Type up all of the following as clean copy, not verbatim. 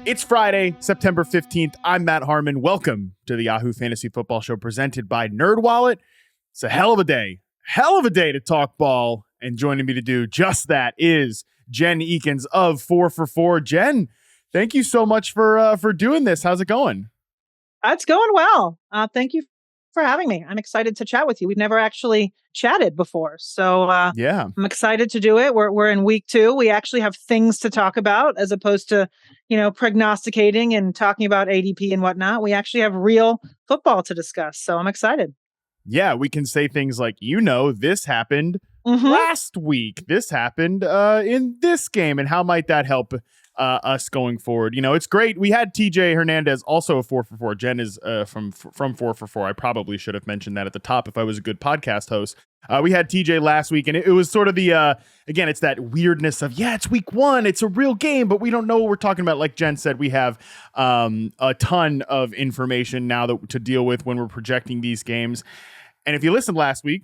It's Friday, September 15th. I'm Matt Harmon. Welcome to the Yahoo Fantasy Football Show presented by NerdWallet. It's a hell of a day to talk ball. And joining me to do just that is Jen Eakins of 4 for 4. Jen, thank you so much for doing this. How's it going? It's going well. Thank you for having me. I'm excited to chat with you. We've never actually chatted before. So yeah, I'm excited to do it. We're in week 2. We actually have things to talk about as opposed to, prognosticating and talking about ADP and whatnot. We actually have real football to discuss. So I'm excited. Yeah, we can say things like, this happened last week. This happened in this game. And how might that help us going forward? It's great. We had TJ Hernandez, also a 4 for 4. Jen is from 4 for 4. I probably should have mentioned that at the top if I was a good podcast host. We had TJ last week, and it was sort of the, again, it's that weirdness of, it's week 1. It's a real game, but we don't know what we're talking about. Like Jen said, we have a ton of information now to deal with when we're projecting these games. And if you listened last week,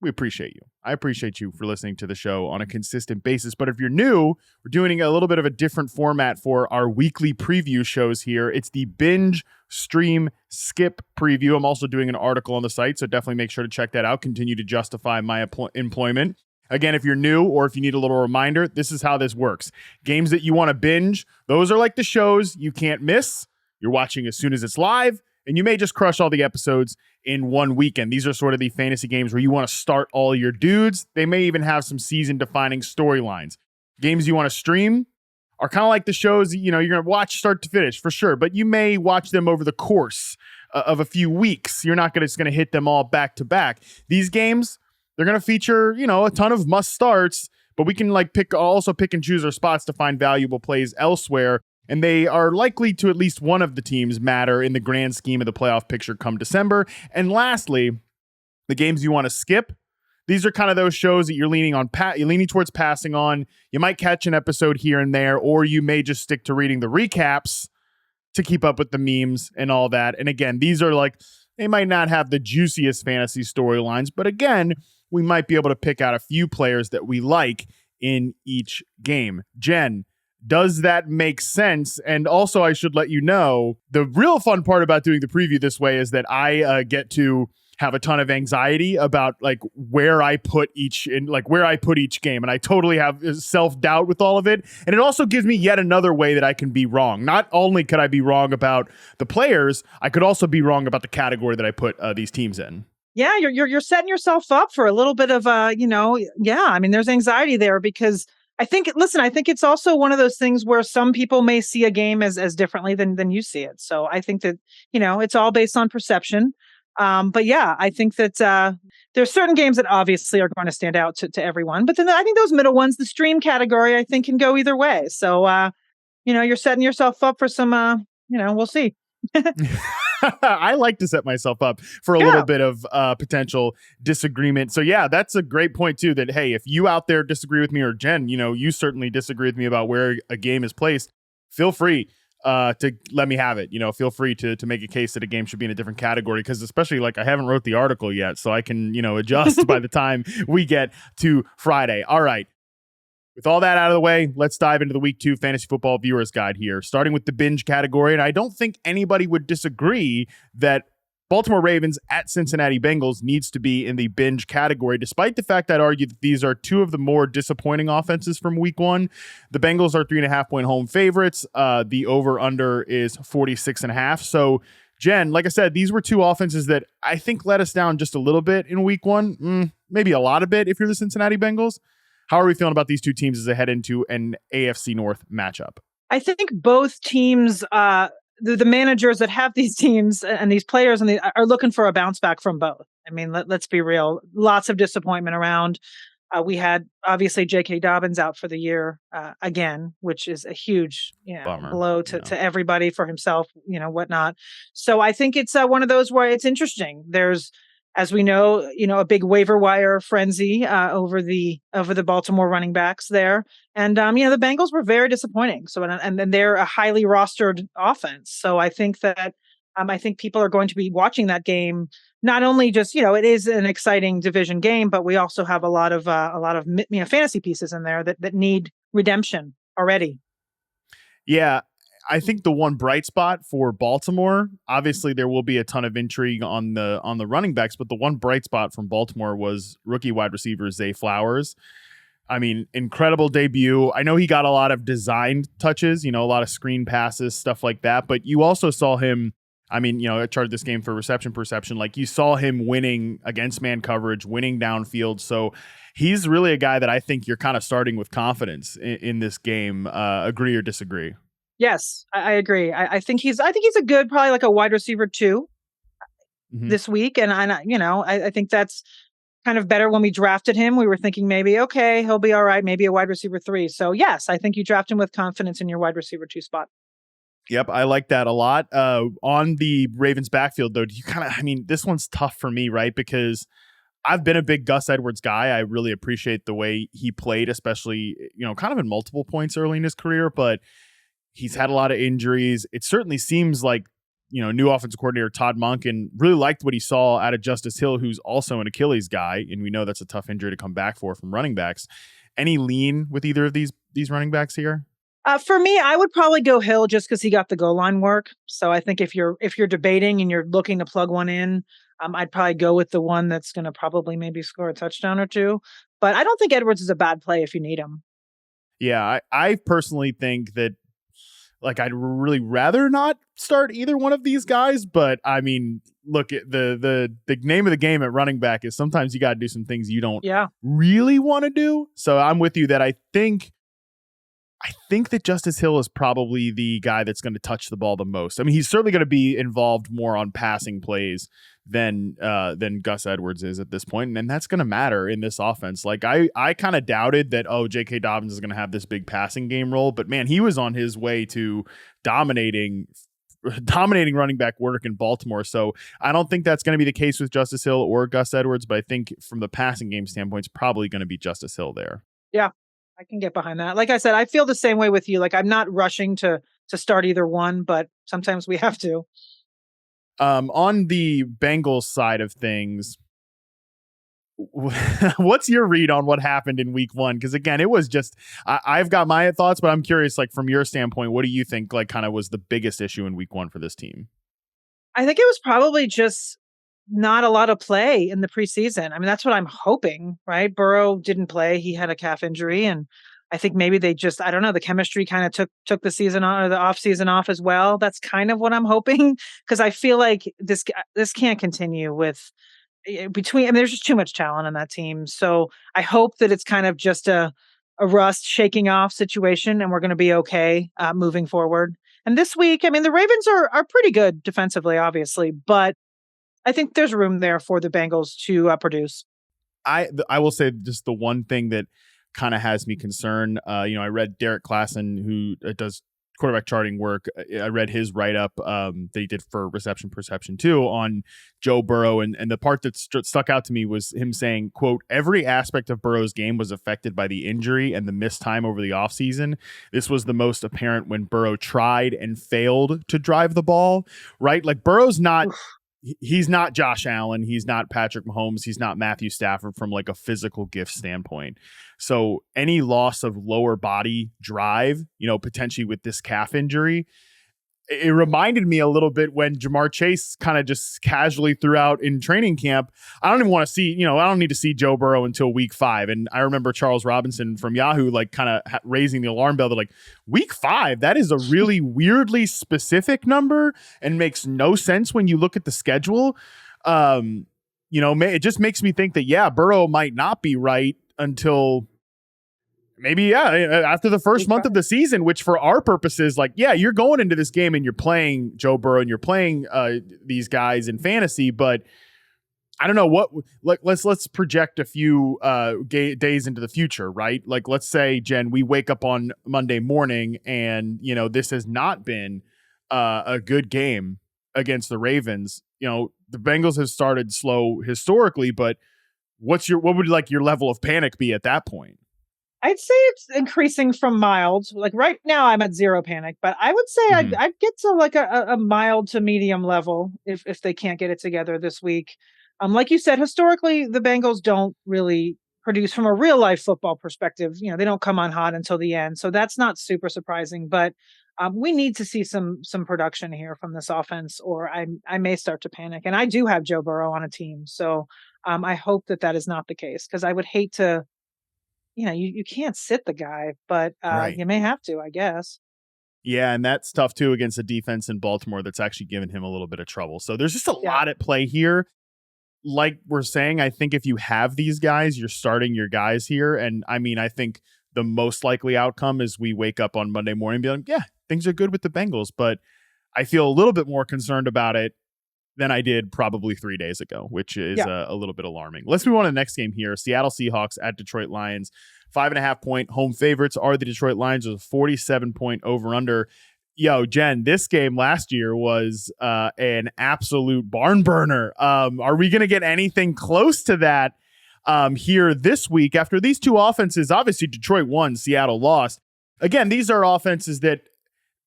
we appreciate you. I appreciate you for listening to the show on a consistent basis. But if you're new, we're doing a little bit of a different format for our weekly preview shows here. It's the Binge Stream Skip preview. I'm also doing an article on the site, so definitely make sure to check that out. Continue to justify my employment. Again, if you're new or if you need a little reminder, this is how this works. Games that you want to binge, those are like the shows you can't miss. You're watching as soon as it's live, and you may just crush all the episodes in one weekend. These are sort of the fantasy games where you want to start all your dudes. They may even have some season-defining storylines. Games you want to stream are kind of like the shows you're going to watch start to finish, for sure, but you may watch them over the course of a few weeks. You're not just going to hit them all back to back. These games, they're going to feature, a ton of must-starts, but we can pick and choose our spots to find valuable plays elsewhere. And they are likely to at least one of the teams matter in the grand scheme of the playoff picture come December. And lastly, the games you want to skip. These are kind of those shows that you're leaning towards passing on. You might catch an episode here and there, or you may just stick to reading the recaps to keep up with the memes and all that. And again, these are they might not have the juiciest fantasy storylines, but again, we might be able to pick out a few players that we like in each game. Jen, does that make sense? And also, I should let you know, the real fun part about doing the preview this way is that I get to have a ton of anxiety about where I put each game. And I totally have self-doubt with all of it. And it also gives me yet another way that I can be wrong. Not only could I be wrong about the players, I could also be wrong about the category that I put these teams in. Yeah, you're setting yourself up for a little bit of there's anxiety there because I think it's also one of those things where some people may see a game as differently than you see it. So I think that, it's all based on perception. But yeah, I think that there's certain games that obviously are going to stand out to everyone. But then I think those middle ones, the stream category, I think can go either way. So, you're setting yourself up for some, we'll see. I like to set myself up for a little bit of potential disagreement. So yeah, that's a great point too, that, hey, if you out there disagree with me, or Jen, you certainly disagree with me about where a game is placed, feel free to let me have it. Feel free to make a case that a game should be in a different category, because especially I haven't wrote the article yet, so I can, adjust by the time we get to Friday. All right. With all that out of the way, let's dive into the Week 2 Fantasy Football Viewer's Guide here, starting with the binge category. And I don't think anybody would disagree that Baltimore Ravens at Cincinnati Bengals needs to be in the binge category, despite the fact I'd argue that these are two of the more disappointing offenses from Week 1. The Bengals are 3.5-point home favorites. The over-under is 46.5. So, Jen, like I said, these were two offenses that I think let us down just a little bit in Week 1, maybe a lot of bit if you're the Cincinnati Bengals. How are we feeling about these two teams as they head into an AFC North matchup? I think both teams, the managers that have these teams and these players are looking for a bounce back from both. I mean, let's be real. Lots of disappointment around. We had obviously J.K. Dobbins out for the year again, which is a huge blow to everybody, for himself, whatnot. So I think it's one of those where it's interesting. There's, as we know, a big waiver wire frenzy over the Baltimore running backs there. And, the Bengals were very disappointing. So, and they're a highly rostered offense. So I think that, I think people are going to be watching that game. Not only just, it is an exciting division game, but we also have a lot of fantasy pieces in there that need redemption already. Yeah. I think the one bright spot for Baltimore, obviously there will be a ton of intrigue on the running backs, but the one bright spot from Baltimore was rookie wide receiver Zay Flowers. I mean, incredible debut. I know he got a lot of designed touches, a lot of screen passes, stuff like that, but you also saw him, I mean, I charted this game for reception perception. Like, you saw him winning against man coverage, winning downfield. So he's really a guy that I think you're kind of starting with confidence in this game. Agree or disagree? Yes, I agree. I think he's a good, probably like a wide receiver 2 this week. And I think that's kind of better. When we drafted him, we were thinking maybe, okay, he'll be all right, maybe a wide receiver 3. So yes, I think you draft him with confidence in your wide receiver 2 spot. Yep, I like that a lot. On the Ravens backfield, though, this one's tough for me, right? Because I've been a big Gus Edwards guy. I really appreciate the way he played, especially, kind of in multiple points early in his career, but he's had a lot of injuries. It certainly seems like, new offensive coordinator Todd Monken really liked what he saw out of Justice Hill, who's also an Achilles guy, and we know that's a tough injury to come back from running backs. Any lean with either of these running backs here? For me, I would probably go Hill just because he got the goal line work. So I think if you're debating and you're looking to plug one in, I'd probably go with the one that's going to probably maybe score a touchdown or two. But I don't think Edwards is a bad play if you need him. Yeah, I personally think that, like, I'd really rather not start either one of these guys, but I mean, look, the name of the game at running back is sometimes you got to do some things you don't really want to do. So I'm with you that I think that Justice Hill is probably the guy that's going to touch the ball the most. I mean, he's certainly going to be involved more on passing plays than Gus Edwards is at this point, and that's going to matter in this offense. Like, I kind of doubted that, J.K. Dobbins is going to have this big passing game role, but man, he was on his way to dominating running back work in Baltimore. So I don't think that's going to be the case with Justice Hill or Gus Edwards, but I think from the passing game standpoint, it's probably going to be Justice Hill there. Yeah, I can get behind that. Like I said, I feel the same way with you. Like, I'm not rushing to start either one, but sometimes we have to. On the Bengals side of things, what's your read on what happened in week 1? Because again, it was just, I've got my thoughts, but I'm curious, like, from your standpoint, what do you think, like, kind of was the biggest issue in week 1 for this team? I think it was probably just not a lot of play in the preseason. I mean, that's what I'm hoping, right? Burrow didn't play. He had a calf injury, and I think maybe they just, I don't know, the chemistry kind of took the season on, or the off season off as well. That's kind of what I'm hoping, because I feel like this can't continue with there's just too much talent on that team. So I hope that it's kind of just a rust shaking off situation, and we're going to be okay moving forward. And this week, I mean, the Ravens are pretty good defensively, obviously, but I think there's room there for the Bengals to produce. I will say just the one thing that kind of has me concerned. I read Derek Klassen, who does quarterback charting work. I read his write-up that he did for Reception Perception too on Joe Burrow. And the part that stuck out to me was him saying, quote, every aspect of Burrow's game was affected by the injury and the missed time over the offseason. This was the most apparent when Burrow tried and failed to drive the ball, right? Like, Burrow's not... He's not Josh Allen. He's not Patrick Mahomes. He's not Matthew Stafford from, like, a physical gift standpoint. So any loss of lower body drive, potentially with this calf injury, it reminded me a little bit when Jamar Chase kind of just casually threw out in training camp. I don't even want to see, I don't need to see Joe Burrow until week 5. And I remember Charles Robinson from Yahoo, like, kind of raising the alarm bell. They're like, week 5, that is a really weirdly specific number and makes no sense when you look at the schedule. It just makes me think that, Burrow might not be right until maybe, after the first month of the season, which for our purposes, like, you're going into this game and you're playing Joe Burrow and you're playing these guys in fantasy, but I don't know what, like, let's project a few days into the future, right? Like, let's say, Jen, we wake up on Monday morning and, this has not been a good game against the Ravens. The Bengals have started slow historically, but what would like your level of panic be at that point? I'd say it's increasing from mild. Like, right now I'm at 0 panic, but I would say I'd get to like a mild to medium level if they can't get it together this week. Like you said, historically, the Bengals don't really produce from a real life football perspective. They don't come on hot until the end. So that's not super surprising, but We need to see some production here from this offense, or I may start to panic. And I do have Joe Burrow on a team, so I hope that that is not the case because I would hate to. You can't sit the guy, but Right. you may have to, I guess. Yeah, and that's tough too against a defense in Baltimore that's actually given him a little bit of trouble. So there's just a Yeah, lot at play here. Like we're saying, I think if you have these guys, you're starting your guys here. And I mean, I think the most likely outcome is we wake up on Monday morning and be like, yeah, things are good with the Bengals. But I feel a little bit more concerned about it than I did probably 3 days ago, which is yeah. a little bit alarming. Let's move on to the next game here. Seattle Seahawks at Detroit Lions. 5.5-point home favorites are the Detroit Lions with a 47-point over under. Yo, Jen, this game last year was an absolute barn burner. Are we going to get anything close to that here this week after these two offenses? Obviously, Detroit won, Seattle lost. Again, these are offenses that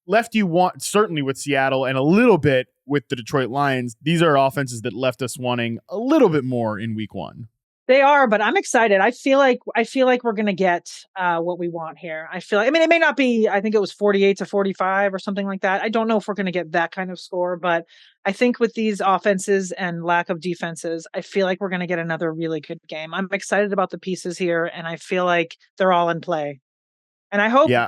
left you want, certainly with Seattle and a little bit with the Detroit Lions. These are offenses that left us wanting a little bit more in week one. They are, but I'm excited. I feel like we're gonna get what we want here. I feel like, I mean, it may not be. I think it was 48-45 or something like that. I don't know if we're gonna get that kind of score, but I think with these offenses and lack of defenses, I feel like we're gonna get another really good game. I'm excited about the pieces here, and I feel like they're all in play. And I hope, Yeah,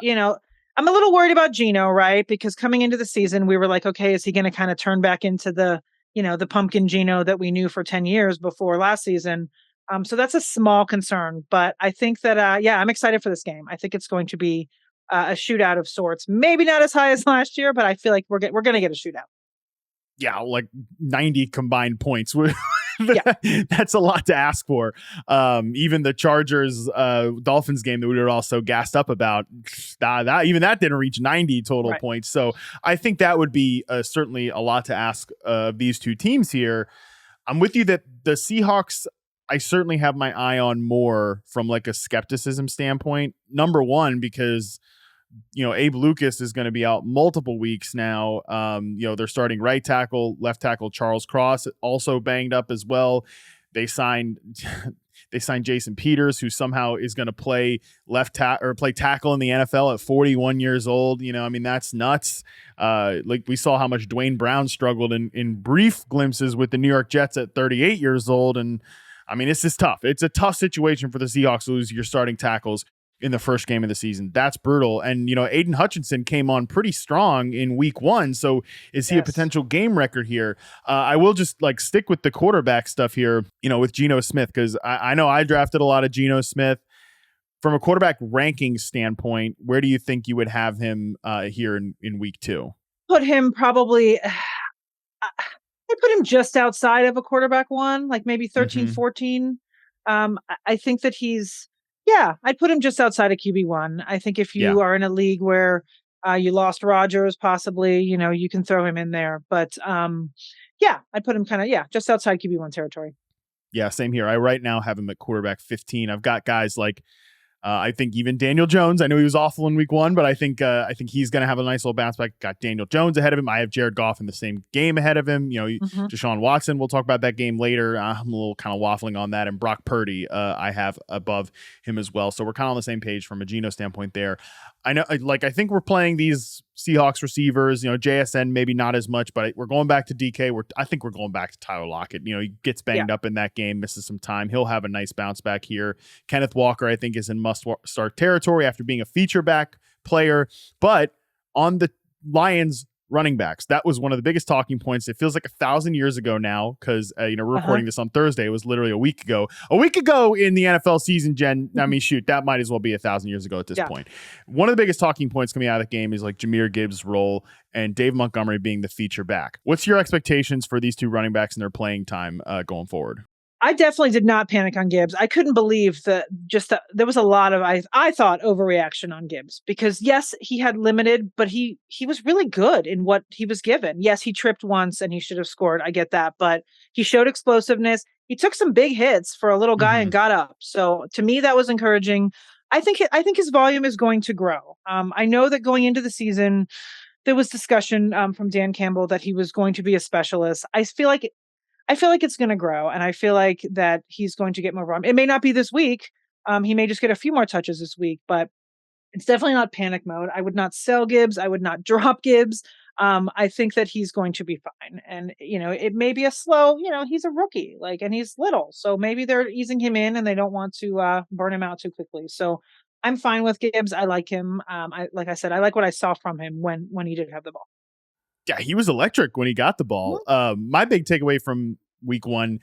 I'm a little worried about Gino, right? Because coming into the season, we were like, okay, is he going to kind of turn back into the pumpkin Gino that we knew for 10 years before last season? So that's a small concern. But I think that, yeah, I'm excited for this game. I think it's going to be a shootout of sorts. Maybe not as high as last year, but I feel like we're going to get a shootout. yeah, like 90 combined points. Yeah, That's a lot to ask for. Even the Chargers Dolphins game that we were all so gassed up about, that didn't reach 90 total right. points. So I think that would be certainly a lot to ask of these two teams here. I'm with you that the Seahawks, I certainly have my eye on more from like a skepticism standpoint. Number one, because Abe Lucas is going to be out multiple weeks now. They're starting right tackle, left tackle Charles Cross also banged up as well. They signed Jason Peters, who somehow is going to play play tackle in the NFL at 41 years old. I mean, that's nuts. Like we saw how much Dwayne Brown struggled in brief glimpses with the New York Jets at 38 years old. And I mean, it's just tough. It's a tough situation for the Seahawks to lose your starting tackles in the first game of the season. That's brutal. And, Aiden Hutchinson came on pretty strong in week one. So is he a Yes. potential game record here? I will just stick with the quarterback stuff here, with Geno Smith, because I know I drafted a lot of Geno Smith. From a quarterback ranking standpoint, where do you think you would have him here in week two? Put him probably, I put him just outside of a quarterback one, like maybe 13, Mm-hmm. 14. I think that yeah, I'd put him just outside of QB1. I think if Yeah. you are in a league where you lost Rodgers, possibly, you can throw him in there. But yeah, I'd put him kind of, yeah, just outside QB1 territory. Yeah, same here. I right now have him at quarterback 15. I've got guys like I think even Daniel Jones. I know he was awful in week one, but I think he's going to have a nice little bounce back. Got Daniel Jones ahead of him. I have Jared Goff in the same game ahead of him. Hmm. Deshaun Watson. We'll talk about that game later. I'm a little kind of waffling on that. And Brock Purdy, I have above him as well. So we're kind of on the same page from a Geno standpoint there. I know, I think we're playing these Seahawks receivers, JSN maybe not as much, but we're going back to DK. I think we're going back to Tyler Lockett. He gets Yeah. banged up in that game, misses some time. He'll have a nice bounce back here. Kenneth Walker, I think, is in must-start territory after being a feature back player. But on the Lions running backs, that was one of the biggest talking points. It feels like 1,000 years ago now because, we're recording this on Thursday. It was literally a week ago. A week ago in the NFL season, Jen, I mean, shoot, that might as well be 1,000 years ago at this Yeah. point. One of the biggest talking points coming out of the game is like Jahmyr Gibbs' role and Dave Montgomery being the feature back. What's your expectations for these two running backs and their playing time going forward? I definitely did not panic on Gibbs. I couldn't believe that there was a lot of I thought overreaction on Gibbs because yes, he had limited, but he was really good in what he was given. Yes, he tripped once and he should have scored. I get that, but he showed explosiveness. He took some big hits for a little guy and got up. So to me, that was encouraging. I think his volume is going to grow. I know that going into the season, there was discussion from Dan Campbell that he was going to be a specialist. I feel like it's going to grow, and I feel like that he's going to get more volume. It may not be this week. He may just get a few more touches this week, but It's definitely not panic mode. I would not sell Gibbs. I would not drop Gibbs. I think that he's going to be fine. And, it may be a slow, he's a rookie, and he's little. So maybe they're easing him in and they don't want to burn him out too quickly. So I'm fine with Gibbs. I like him. Like I said, I like what I saw from him when he did have the ball. Yeah, he was electric when he got the ball. Mhm. My big takeaway from week one,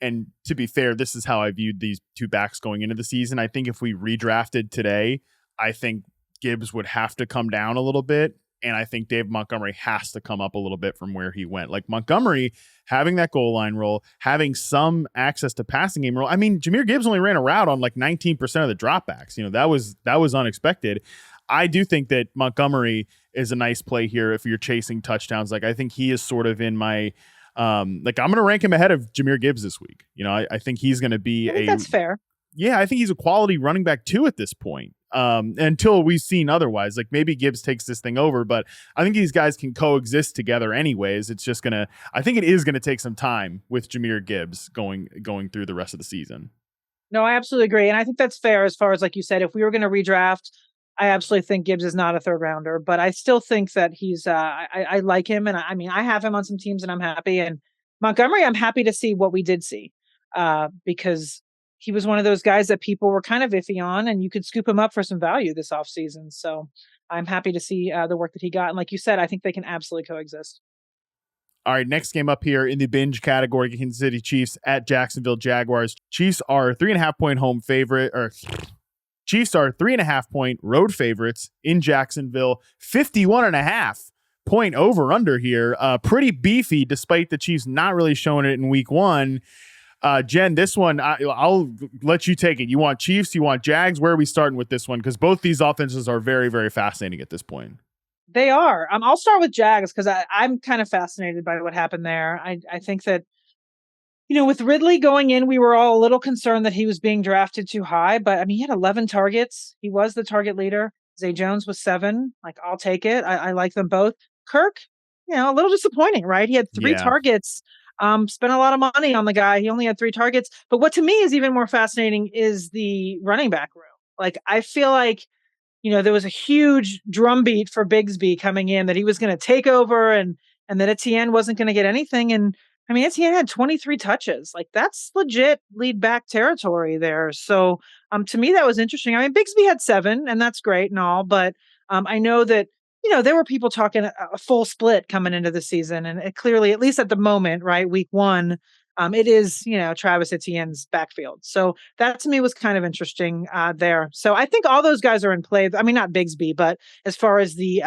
and to be fair, this is how I viewed these two backs going into the season. I think if we redrafted today, I think Gibbs would have to come down a little bit. And I think Dave Montgomery has to come up a little bit from where he went. Like Montgomery having that goal line role, having some access to passing game role. I mean, Jahmyr Gibbs only ran a route on like 19% of the dropbacks. That was unexpected. I do think that Montgomery is a nice play here if you're chasing touchdowns. Like I think he is sort of in my I'm going to rank him ahead of Jahmyr Gibbs this week. I think he's going to be I think that's fair. Yeah, I think he's a quality running back too at this point. Until we've seen otherwise, like maybe Gibbs takes this thing over, but I think these guys can coexist together anyways. It's just I think it is gonna take some time with Jahmyr Gibbs going through the rest of the season. No, I absolutely agree. And I think that's fair as far as, like you said, if we were going to redraft, I absolutely think Gibbs is not a third rounder, but I still think that he's, I like him. And I mean, I have him on some teams and I'm happy. And Montgomery, I'm happy to see what we did see, because he was one of those guys that people were kind of iffy on and you could scoop him up for some value this offseason. So I'm happy to see the work that he got. And like you said, I think they can absolutely coexist. All right, next game up here in the binge category, Kansas City Chiefs at Jacksonville Jaguars. Chiefs are 3.5-point home favorite, or Chiefs are 3.5-point road favorites in Jacksonville. 51.5-point over under here. Pretty beefy, despite the Chiefs not really showing it in week one. Jen, this one, I'll let you take it. You want Chiefs? You want Jags? Where are we starting with this one? Because both these offenses are very, very fascinating at this point. They are. I'll start with Jags because I'm kind of fascinated by what happened there. I think that, with Ridley going in, we were all a little concerned that he was being drafted too high. But I mean, he had 11 targets. He was the target leader. Zay Jones was 7. Like, I'll take it. I like them both. Kirk, a little disappointing, right? He had 3 targets. Spent a lot of money on the guy. He only had 3 targets. But what to me is even more fascinating is the running back room. Like, I feel like, there was a huge drumbeat for Bigsby coming in that he was going to take over and that Etienne wasn't going to get anything. And I mean, Etienne had 23 touches. Like, that's legit lead back territory there. So to me, that was interesting. I mean, Bigsby had 7 and that's great and all, but I know that, there were people talking a full split coming into the season, and it clearly, at least at the moment, right, week one, it is, Travis Etienne's backfield. So that to me was kind of interesting there. So I think all those guys are in play. I mean, not Bigsby, but as far as the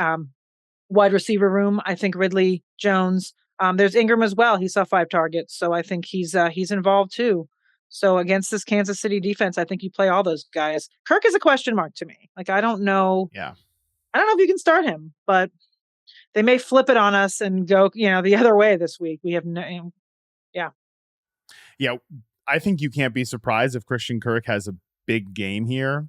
wide receiver room, I think Ridley, Jones, there's Ingram as well. He saw 5 targets. So I think he's involved too. So against this Kansas City defense, I think you play all those guys. Kirk is a question mark to me. Like, I don't know. Yeah. I don't know if you can start him, but they may flip it on us and go, the other way this week. We have no, yeah. Yeah. I think you can't be surprised if Christian Kirk has a big game here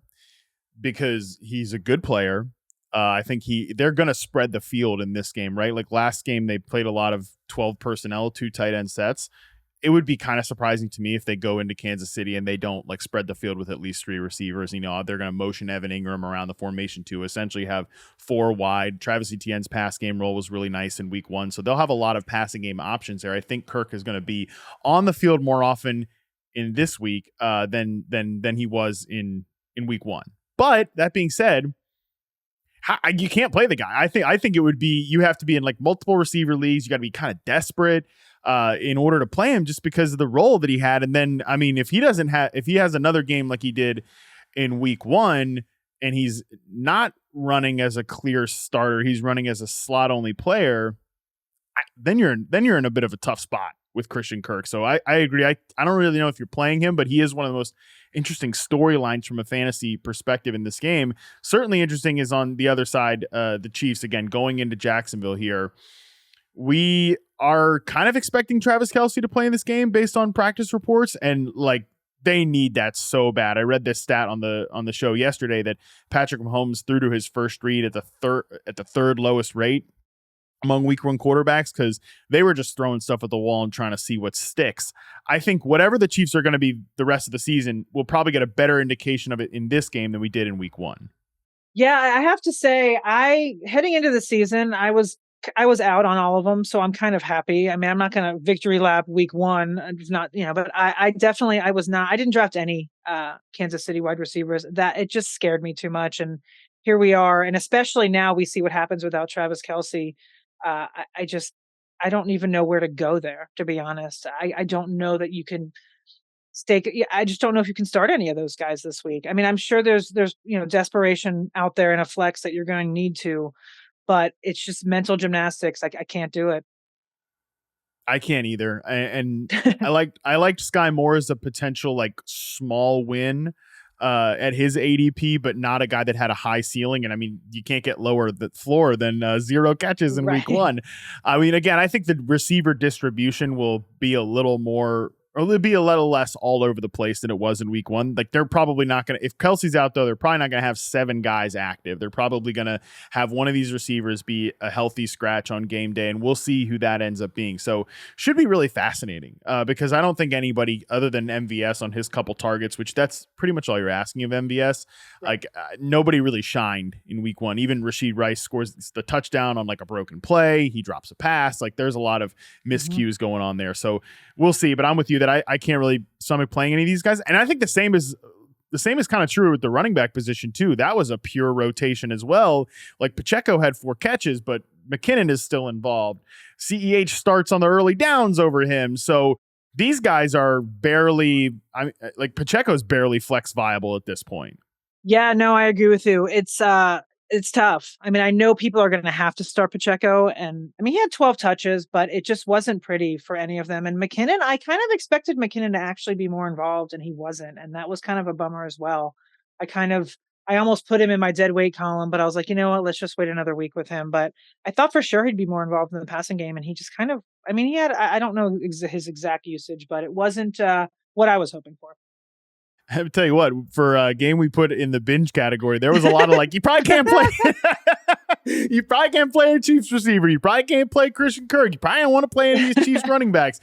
because he's a good player. I think they're going to spread the field in this game, right? Like last game, they played a lot of 12 personnel, 2 tight end sets. It would be kind of surprising to me if they go into Kansas City and they don't like spread the field with at least 3 receivers. They're going to motion Evan Ingram around the formation to essentially have 4 wide. Travis Etienne's pass game role was really nice in week one. So they'll have a lot of passing game options there. I think Kirk is going to be on the field more often in this week than he was in week one. But that being said, you can't play the guy. I think it would be, you have to be in like multiple receiver leagues. You got to be kind of desperate in order to play him just because of the role that he had. And then, I mean, if he has another game like he did in week one and he's not running as a clear starter, he's running as a slot only player, then you're in a bit of a tough spot with Christian Kirk. So I agree. I don't really know if you're playing him, but he is one of the most interesting storylines from a fantasy perspective in this game. Certainly interesting is on the other side, the Chiefs, again, going into Jacksonville here. We are kind of expecting Travis Kelce to play in this game based on practice reports, and like they need that so bad. I read this stat on the show yesterday that Patrick Mahomes threw to his first read at the third lowest rate among week one quarterbacks because they were just throwing stuff at the wall and trying to see what sticks. I think whatever the Chiefs are going to be the rest of the season, we'll probably get a better indication of it in this game than we did in week one. Yeah, I have to say, I heading into the season, I was out on all of them, so I'm kind of happy. I mean, I'm not going to victory lap week one, it's not, but I definitely, I was not, I didn't draft any Kansas City wide receivers. That it just scared me too much. And here we are. And especially now we see what happens without Travis Kelsey. I just, I don't even know where to go there, to be honest. I don't know that you can stake. Yeah, I just don't know if you can start any of those guys this week. I mean, I'm sure there's desperation out there in a flex that you're going to need to, but it's just mental gymnastics. I can't do it. I can't either. And I liked Sky Moore as a potential like small win at his ADP, but not a guy that had a high ceiling. And I mean, you can't get lower the floor than 0 catches in week Right. one. I mean, again, I think the receiver distribution will be a little more, or it'll be a little less all over the place than it was in week one. Like they're probably not going to, if Kelsey's out though, they're probably not going to have 7 guys active. They're probably going to have one of these receivers be a healthy scratch on game day, and we'll see who that ends up being. So should be really fascinating because I don't think anybody other than MVS on his couple targets, which that's pretty much all you're asking of MVS. Right. Like nobody really shined in week one. Even Rashid Rice scores the touchdown on like a broken play. He drops a pass. Like there's a lot of Mhm. miscues going on there. So we'll see. But I'm with you that I can't really stomach playing any of these guys. And I think the same is kind of true with the running back position too. That was a pure rotation as well. Like Pacheco had 4 catches, but McKinnon is still involved. CEH starts on the early downs over him. So these guys are barely, like Pacheco's barely flex viable at this point. Yeah, no, I agree with you. It's tough. I mean, I know people are going to have to start Pacheco, and I mean, he had 12 touches, but it just wasn't pretty for any of them. And McKinnon, I kind of expected McKinnon to actually be more involved, and he wasn't, and that was kind of a bummer as well. I kind of, I almost put him in my dead weight column, but I was like, you know what, let's just wait another week with him. But I thought for sure he'd be more involved in the passing game, and he just kind of, I mean, he had, I don't know his exact usage, but it wasn't what I was hoping for. I tell you what, for a game we put in the binge category, there was a lot of like, you probably can't play. You probably can't play a Chiefs receiver. You probably can't play Christian Kirk. You probably don't want to play any of these Chiefs running backs.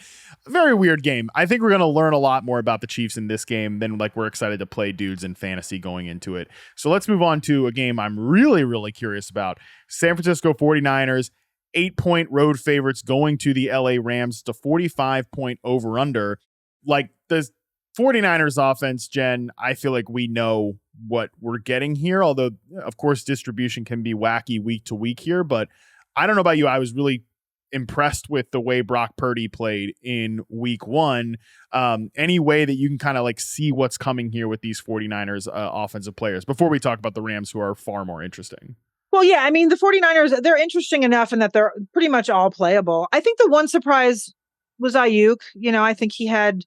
Very weird game. I think we're going to learn a lot more about the Chiefs in this game than like we're excited to play dudes in fantasy going into it. So let's move on to a game I'm really, really curious about. San Francisco 49ers, 8-point road favorites going to the LA Rams to 45-point over under. Like the 49ers offense, Jen, I feel like we know what we're getting here. Although, of course, distribution can be wacky week to week here. But I don't know about you. I was really impressed with the way Brock Purdy played in week one. Any way that you can kind of like see what's coming here with these 49ers offensive players before we talk about the Rams, who are far more interesting. Well, yeah, I mean, the 49ers, they're interesting enough in that they're pretty much all playable. I think the one surprise was Ayuk. I think he had,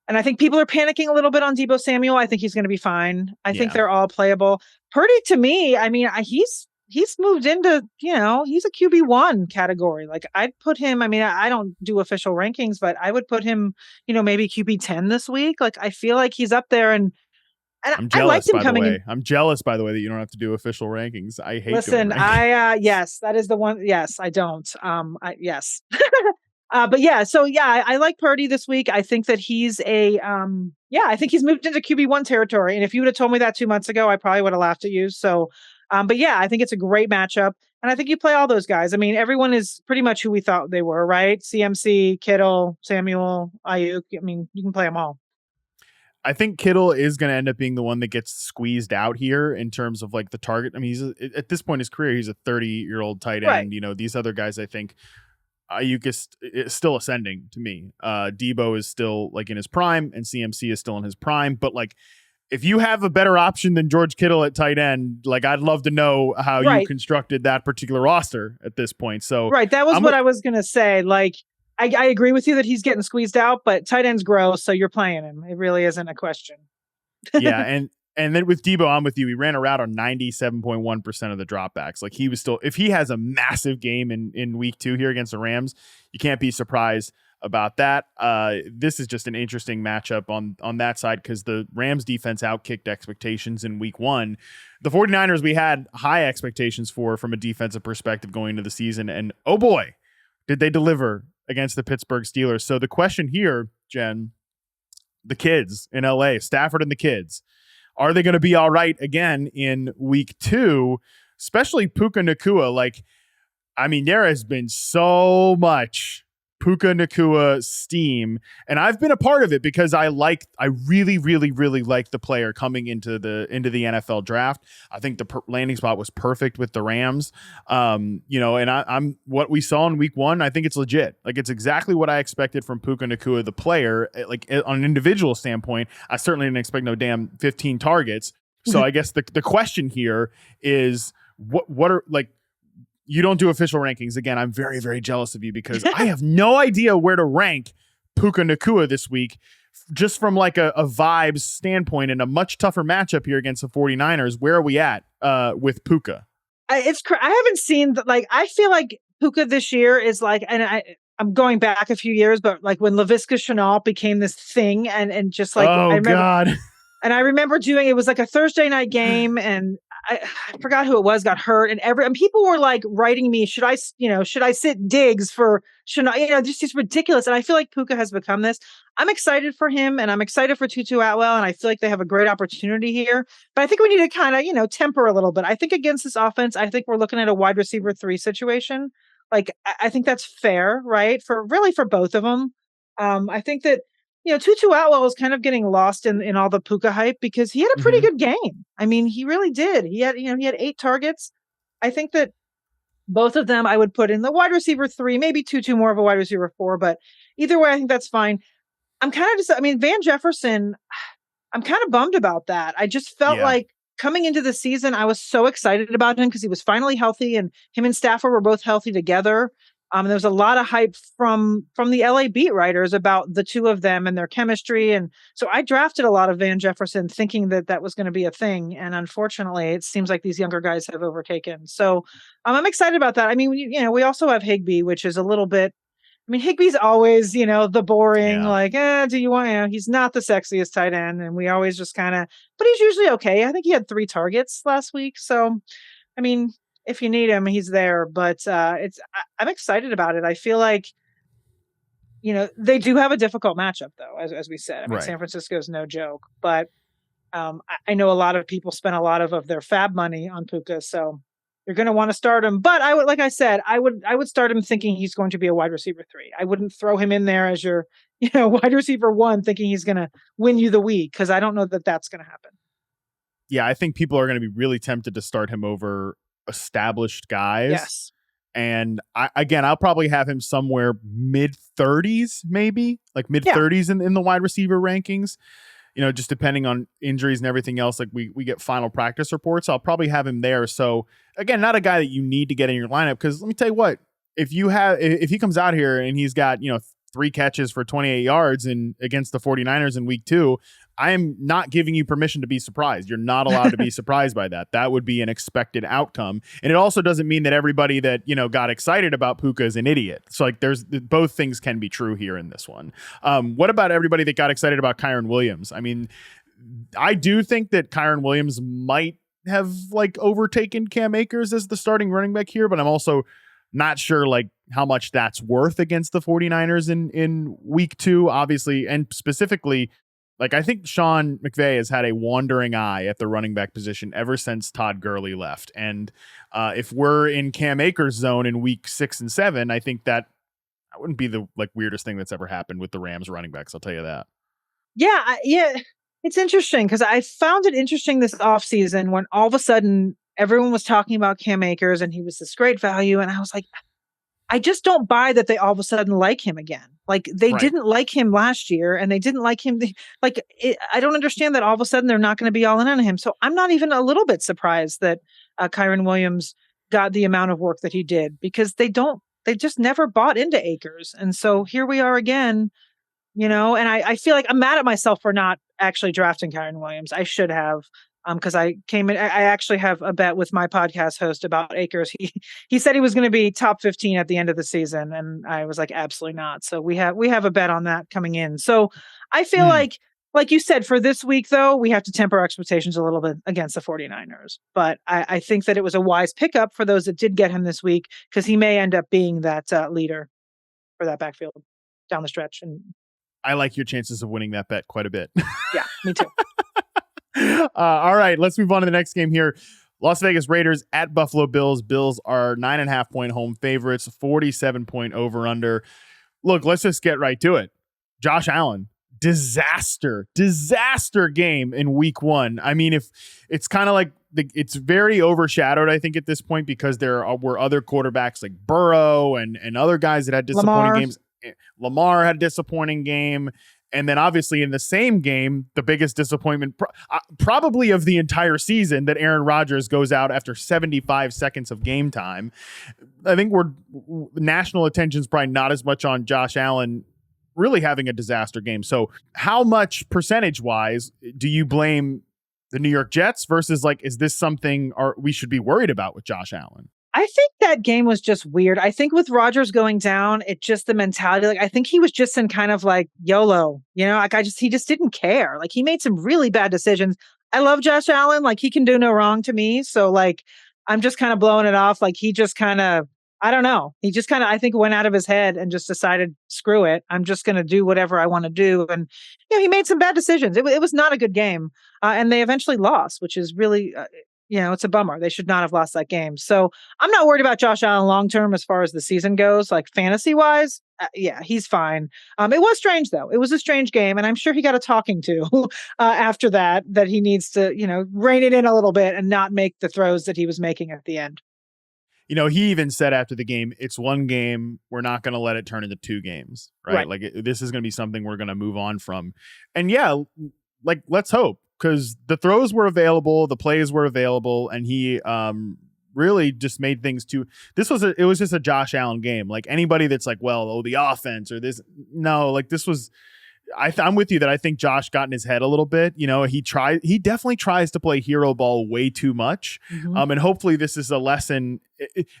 and I think people are panicking a little bit on Debo Samuel. I think he's going to be fine. I think Yeah. they're all playable. Purdy, to me, I mean, he's moved into, he's a QB1 category. Like I'd put him, I mean, I don't do official rankings, but I would put him, maybe QB10 this week. Like I feel like he's up there, and I'm I liked jealous, him by the coming in. way. I'm jealous, by the way, that you don't have to do official rankings. I hate doing Listen, rankings. yes, that is the one. Yes, I don't. Yes. But yeah, so yeah, I like Purdy this week. I think that he's I think he's moved into QB1 territory. And if you would have told me that 2 months ago, I probably would have laughed at you. So, but yeah, I think it's a great matchup. And I think you play all those guys. I mean, everyone is pretty much who we thought they were, right? CMC, Kittle, Samuel, Ayuk. I mean, you can play them all. I think Kittle is going to end up being the one that gets squeezed out here in terms of like the target. I mean, at this point in his career, he's a 30-year-old tight Right. end. These other guys, I think Ayuk is still ascending to me. Debo is still like in his prime, and CMC is still in his prime. But like, if you have a better option than George Kittle at tight end, like I'd love to know how you Right. constructed that particular roster at this point. So Right. That was what I was going to say. Like, I agree with you that he's getting squeezed out, but tight ends grow, so you're playing him. It really isn't a question. yeah, and then with Debo, I'm with you. He ran a route on 97.1% of the dropbacks. Like he was still, if he has a massive game in week 2 here against the Rams, you can't be surprised about that. This is just an interesting matchup on that side because the Rams defense outkicked expectations in week 1. The 49ers, we had high expectations for from a defensive perspective going into the season. And oh boy, did they deliver against the Pittsburgh Steelers. So the question here, Jen, the kids in LA, Stafford and the kids, are they going to be all right again in week 2, especially Puka Nacua? Like, I mean, there has been so much Puka Nacua steam, and I've been a part of it because I really, really, really like the player coming into the NFL draft. I think the landing spot was perfect with the Rams. And I'm what we saw in week 1. I think it's legit. Like, it's exactly what I expected from Puka Nacua, the player. Like, on an individual standpoint, I certainly didn't expect no damn 15 targets. So I guess the question here is what are like. You don't do official rankings. Again, I'm very, very jealous of you because I have no idea where to rank Puka Nacua this week, just from like a vibes standpoint, and a much tougher matchup here against the 49ers. Where are we at with Puka? I haven't seen like, I feel like Puka this year is like, and I'm going back a few years, but like when Laviska Shenault became this thing, and just like, oh, I remember, God. And I remember it was like a Thursday night game, and I forgot who it was got hurt, and people were like writing me, should I sit Diggs for, just it's ridiculous. And I feel like Puka has become this. I'm excited for him, and I'm excited for Tutu Atwell, and I feel like they have a great opportunity here. But I think we need to kind of, temper a little bit. I think against this offense, I think we're looking at a wide receiver 3 situation. Like, I think that's fair, right? For both of them. I think that, Tutu Atwell was kind of getting lost in all the Puka hype because he had a pretty good game. I mean, he really did. He had 8 targets. I think that both of them I would put in the wide receiver 3, maybe Tutu more of a wide receiver 4, but either way, I think that's fine. I'm kind of Van Jefferson, I'm kind of bummed about that. I just felt like coming into the season, I was so excited about him because he was finally healthy, and him and Stafford were both healthy together. There was a lot of hype from the LA beat writers about the two of them and their chemistry. And so I drafted a lot of Van Jefferson thinking that was going to be a thing. And unfortunately, it seems like these younger guys have overtaken. So I'm excited about that. I mean, we also have Higbee, which is a little bit, Higbee's always, the boring, do you want, he's not the sexiest tight end. And we always just kind of, but he's usually okay. I think he had 3 targets last week. So, if you need him, he's there. But I'm excited about it. I feel like, they do have a difficult matchup, though, as we said. Right. San Francisco's no joke. But I know a lot of people spent a lot of their fab money on Puka, so you're going to want to start him. But I would, like I said, I would start him thinking he's going to be a wide receiver 3. I wouldn't throw him in there as your, wide receiver 1, thinking he's going to win you the week, because I don't know that that's going to happen. Yeah, I think people are going to be really tempted to start him over established guys. Yes. And I'll probably have him somewhere mid 30s, maybe like mid 30s in the wide receiver rankings, just depending on injuries and everything else. Like we get final practice reports. I'll probably have him there. So again, not a guy that you need to get in your lineup, because let me tell you what, if he comes out here and he's got, 3 catches for 28 yards against the 49ers in week 2, I am not giving you permission to be surprised. You're not allowed to be surprised by that. That would be an expected outcome. And it also doesn't mean that everybody that, got excited about Puka is an idiot. So like both things can be true here in this one. What about everybody that got excited about Kyren Williams? I mean, I do think that Kyren Williams might have like overtaken Cam Akers as the starting running back here, but I'm also not sure like how much that's worth against the 49ers in week 2, obviously. And specifically, like, I think Sean McVay has had a wandering eye at the running back position ever since Todd Gurley left. And if we're in Cam Akers zone in week 6 and 7, I think that wouldn't be the like weirdest thing that's ever happened with the Rams running backs. I'll tell you that. Yeah. It's interesting because I found it interesting this offseason when all of a sudden everyone was talking about Cam Akers and he was this great value. And I was like, I just don't buy that they all of a sudden like him again. Like they didn't like him last year, and they didn't like him. I don't understand that all of a sudden they're not going to be all in on him. So I'm not even a little bit surprised that Kyren Williams got the amount of work that he did, because they just never bought into Akers. And so here we are again, and I feel like I'm mad at myself for not actually drafting Kyren Williams. I should have. Because I came in, I actually have a bet with my podcast host about Akers. He said he was going to be top 15 at the end of the season, and I was like, absolutely not. So we have a bet on that coming in. So I feel like you said, for this week though, we have to temper our expectations a little bit against the 49ers. But I think that it was a wise pickup for those that did get him this week, because he may end up being that leader for that backfield down the stretch. And I like your chances of winning that bet quite a bit. Yeah, me too. All right, let's move on to the next game here. Las Vegas Raiders at Buffalo Bills. Bills are 9.5-point home favorites, 47-point over under. Look, let's just get right to it. Josh Allen, disaster game in week one. I mean, if it's kind of like it's very overshadowed, I think, at this point, because there were other quarterbacks like Burrow and other guys that had disappointing games. Lamar had a disappointing game. And then obviously in the same game, the biggest disappointment probably of the entire season, that Aaron Rodgers goes out after 75 seconds of game time. I think national attention's probably not as much on Josh Allen really having a disaster game. So how much percentage wise do you blame the New York Jets versus, like, is this something we should be worried about with Josh Allen? I think that game was just weird. I think with Rodgers going down, it just the mentality, like, I think he was just in kind of like YOLO, like he just didn't care. Like, he made some really bad decisions. I love Josh Allen. Like, he can do no wrong to me. So, like, I'm just kind of blowing it off. Like, he just kind of, I don't know. He just kind of, I think, went out of his head and just decided, screw it. I'm just going to do whatever I want to do. And, he made some bad decisions. It was not a good game. And they eventually lost, which is really, it's a bummer. They should not have lost that game. So I'm not worried about Josh Allen long-term as far as the season goes, like fantasy-wise. Yeah, he's fine. It was strange, though. It was a strange game, and I'm sure he got a talking to after that he needs to, rein it in a little bit and not make the throws that he was making at the end. He even said after the game, it's one game. We're not going to let it turn into two games, right? Like, this is going to be something we're going to move on from. And yeah, like, let's hope, because the throws were available, the plays were available, and he really just made things too. It was just a Josh Allen game. Like, anybody that's like, well, the offense or this, no, like, this was. I'm with you that I think Josh got in his head a little bit. He definitely tries to play hero ball way too much. Mm-hmm. And hopefully this is a lesson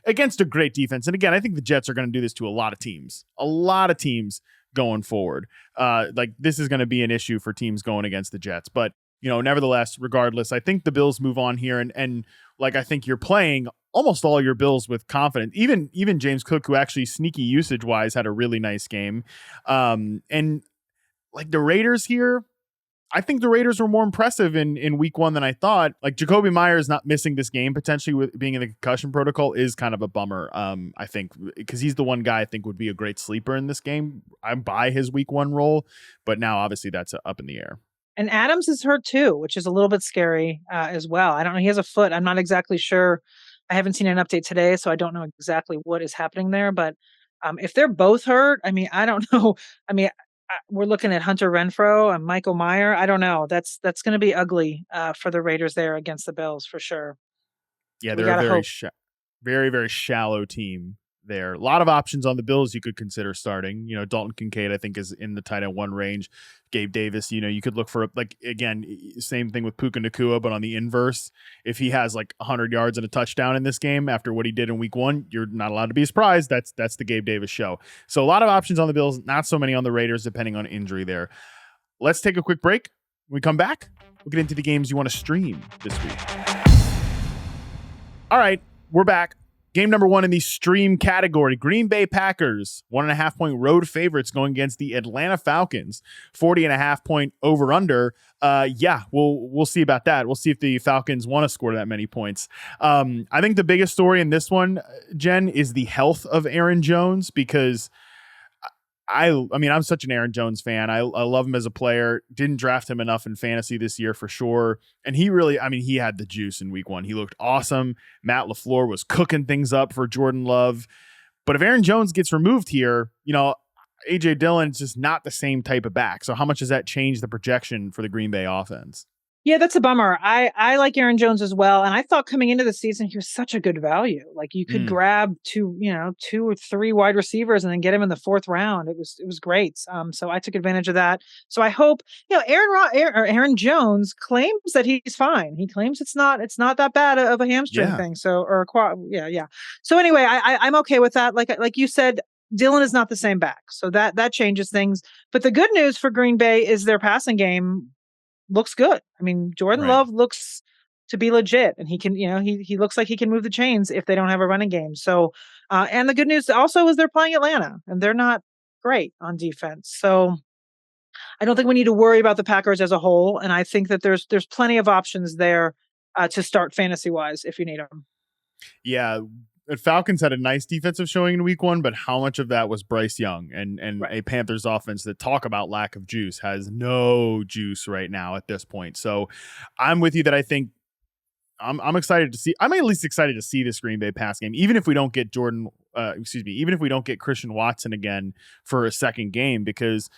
against a great defense. And again, I think the Jets are going to do this to a lot of teams going forward. Like, this is going to be an issue for teams going against the Jets. But, nevertheless, regardless, I think the Bills move on here. And like, I think you're playing almost all your Bills with confidence. Even James Cook, who actually sneaky usage wise had a really nice game. And like, the Raiders here, I think the Raiders were more impressive in week one than I thought. Like, Jacoby Myers not missing this game, potentially with being in the concussion protocol, is kind of a bummer. I think, because he's the one guy I think would be a great sleeper in this game. I'm by his week one role, but now obviously that's up in the air. And Adams is hurt too, which is a little bit scary as well. I don't know. He has a foot. I'm not exactly sure. I haven't seen an update today, so I don't know exactly what is happening there. But if they're both hurt, I mean, I don't know. I mean, we're looking at Hunter Renfrow and Michael Mayer. I don't know. That's going to be ugly for the Raiders there against the Bills for sure. Yeah, they're a very, very shallow team there. A lot of options on the Bills you could consider starting. Dalton Kincaid, I think, is in the tight end one range. Gabe Davis, you could look for, like, again, same thing with Puka Nacua, but on the inverse. If he has like 100 yards and a touchdown in this game after what he did in week one, you're not allowed to be surprised. That's the Gabe Davis show. So a lot of options on the Bills, not so many on the Raiders, depending on injury there. Let's take a quick break. When we come back, we'll get into the games you want to stream this week. All right, we're back. Game number one in the stream category, Green Bay Packers, 1.5-point road favorites going against the Atlanta Falcons, 40.5-point over under. Yeah, we'll see about that. We'll see if the Falcons want to score that many points. I think the biggest story in this one, Jen, is the health of Aaron Jones, because I mean, I'm such an Aaron Jones fan. I love him as a player. Didn't draft him enough in fantasy this year for sure. And he really, he had the juice in week one. He looked awesome. Matt LaFleur was cooking things up for Jordan Love. But if Aaron Jones gets removed here, A.J. Dillon's just not the same type of back. So how much does that change the projection for the Green Bay offense? Yeah, that's a bummer. I like Aaron Jones as well. And I thought coming into the season, he was such a good value. Like, you could grab two or three wide receivers and then get him in the fourth round. It was great. So I took advantage of that. So I hope, Aaron Jones claims that he's fine. He claims it's not that bad of a hamstring thing. So, or a quad. Yeah. So anyway, I'm okay with that. Like you said, Dillon is not the same back. So that changes things. But the good news for Green Bay is their passing game looks good. I mean, Jordan Love looks to be legit, and he can, he looks like he can move the chains if they don't have a running game. So, and the good news also is they're playing Atlanta, and they're not great on defense. So I don't think we need to worry about the Packers as a whole. And I think that there's plenty of options there to start fantasy wise if you need them. Yeah. Falcons had a nice defensive showing in week 1, but how much of that was Bryce Young and Right. a Panthers offense that, talk about lack of juice, has no juice right now at this point. So I'm with you that I think I'm excited to see. I'm at least excited to see this Green Bay pass game, even if we don't get even if we don't get Christian Watson again for a second game, because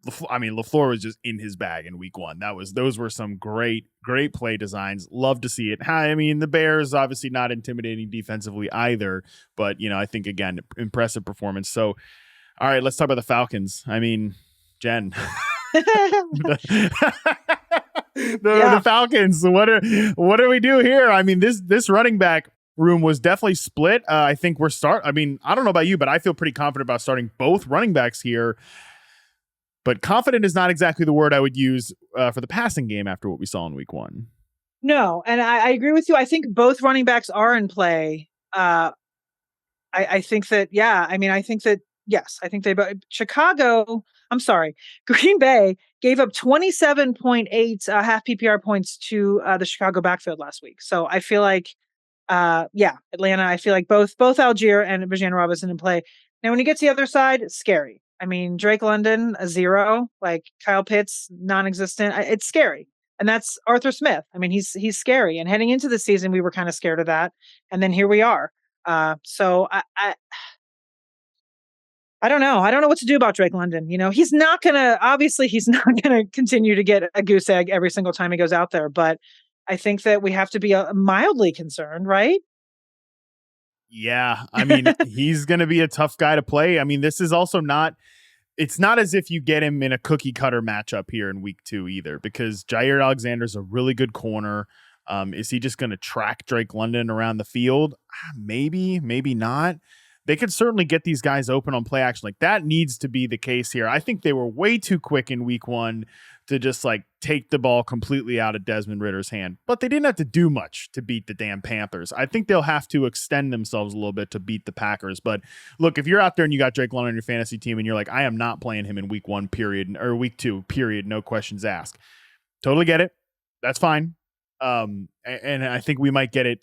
LaFleur was just in his bag in week 1. Those were some great play designs. Love to see it. I mean, the Bears obviously not intimidating defensively either, but I think again, impressive performance. So, all right, let's talk about the Falcons. I mean, Jen, the Falcons. What do we do here? I mean, this running back room was definitely split. I think I don't know about you, but I feel pretty confident about starting both running backs here. But confident is not exactly the word I would use for the passing game after what we saw in week 1. No, and I agree with you. I think both running backs are in play. I think that, I think that, yes, I think Green Bay gave up 27.8 half PPR points to the Chicago backfield last week. So I feel like, Atlanta, I feel like both Algier and Bijan Robinson in play. Now, when you get to the other side, it's scary. I mean, Drake London, a 0, like Kyle Pitts, non-existent. It's scary. And that's Arthur Smith. I mean, he's scary. And heading into the season, we were kind of scared of that. And then here we are. So I don't know. I don't know what to do about Drake London. He's not going to continue to get a goose egg every single time he goes out there. But I think that we have to be mildly concerned, right? Yeah, I mean, he's going to be a tough guy to play. I mean, this is also it's not as if you get him in a cookie cutter matchup here in week 2 either, because Jair Alexander's a really good corner. Is he just going to track Drake London around the field? Maybe not. They could certainly get these guys open on play action. Like, that needs to be the case here. I think they were way too quick in week 1 to just take the ball completely out of Desmond Ritter's hand, but they didn't have to do much to beat the damn Panthers. I think they'll have to extend themselves a little bit to beat the Packers. But look, if you're out there and you got Drake London on your fantasy team and you're like, I am not playing him in week 1 period, or week 2 period, no questions asked. Totally get it. That's fine. And I think we might get it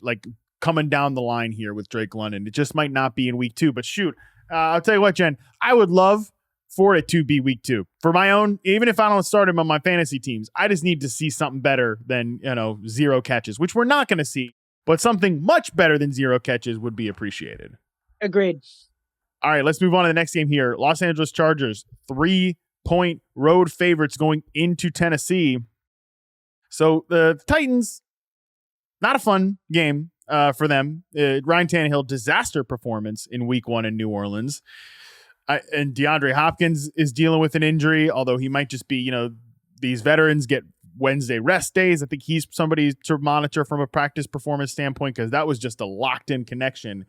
coming down the line here with Drake London. It just might not be in week 2, but shoot, I'll tell you what, Jen, I would love for it to be week 2 for my own. Even if I don't start him on my fantasy teams, I just need to see something better than 0 catches, which we're not going to see, but something much better than 0 catches would be appreciated. Agreed. All right, let's move on to the next game here. Los Angeles Chargers, 3-point road favorites going into Tennessee. So the Titans, not a fun game for them. Ryan Tannehill, disaster performance in week 1 in New Orleans. And DeAndre Hopkins is dealing with an injury, although he might just be, these veterans get Wednesday rest days. I think he's somebody to monitor from a practice performance standpoint, because that was just a locked-in connection,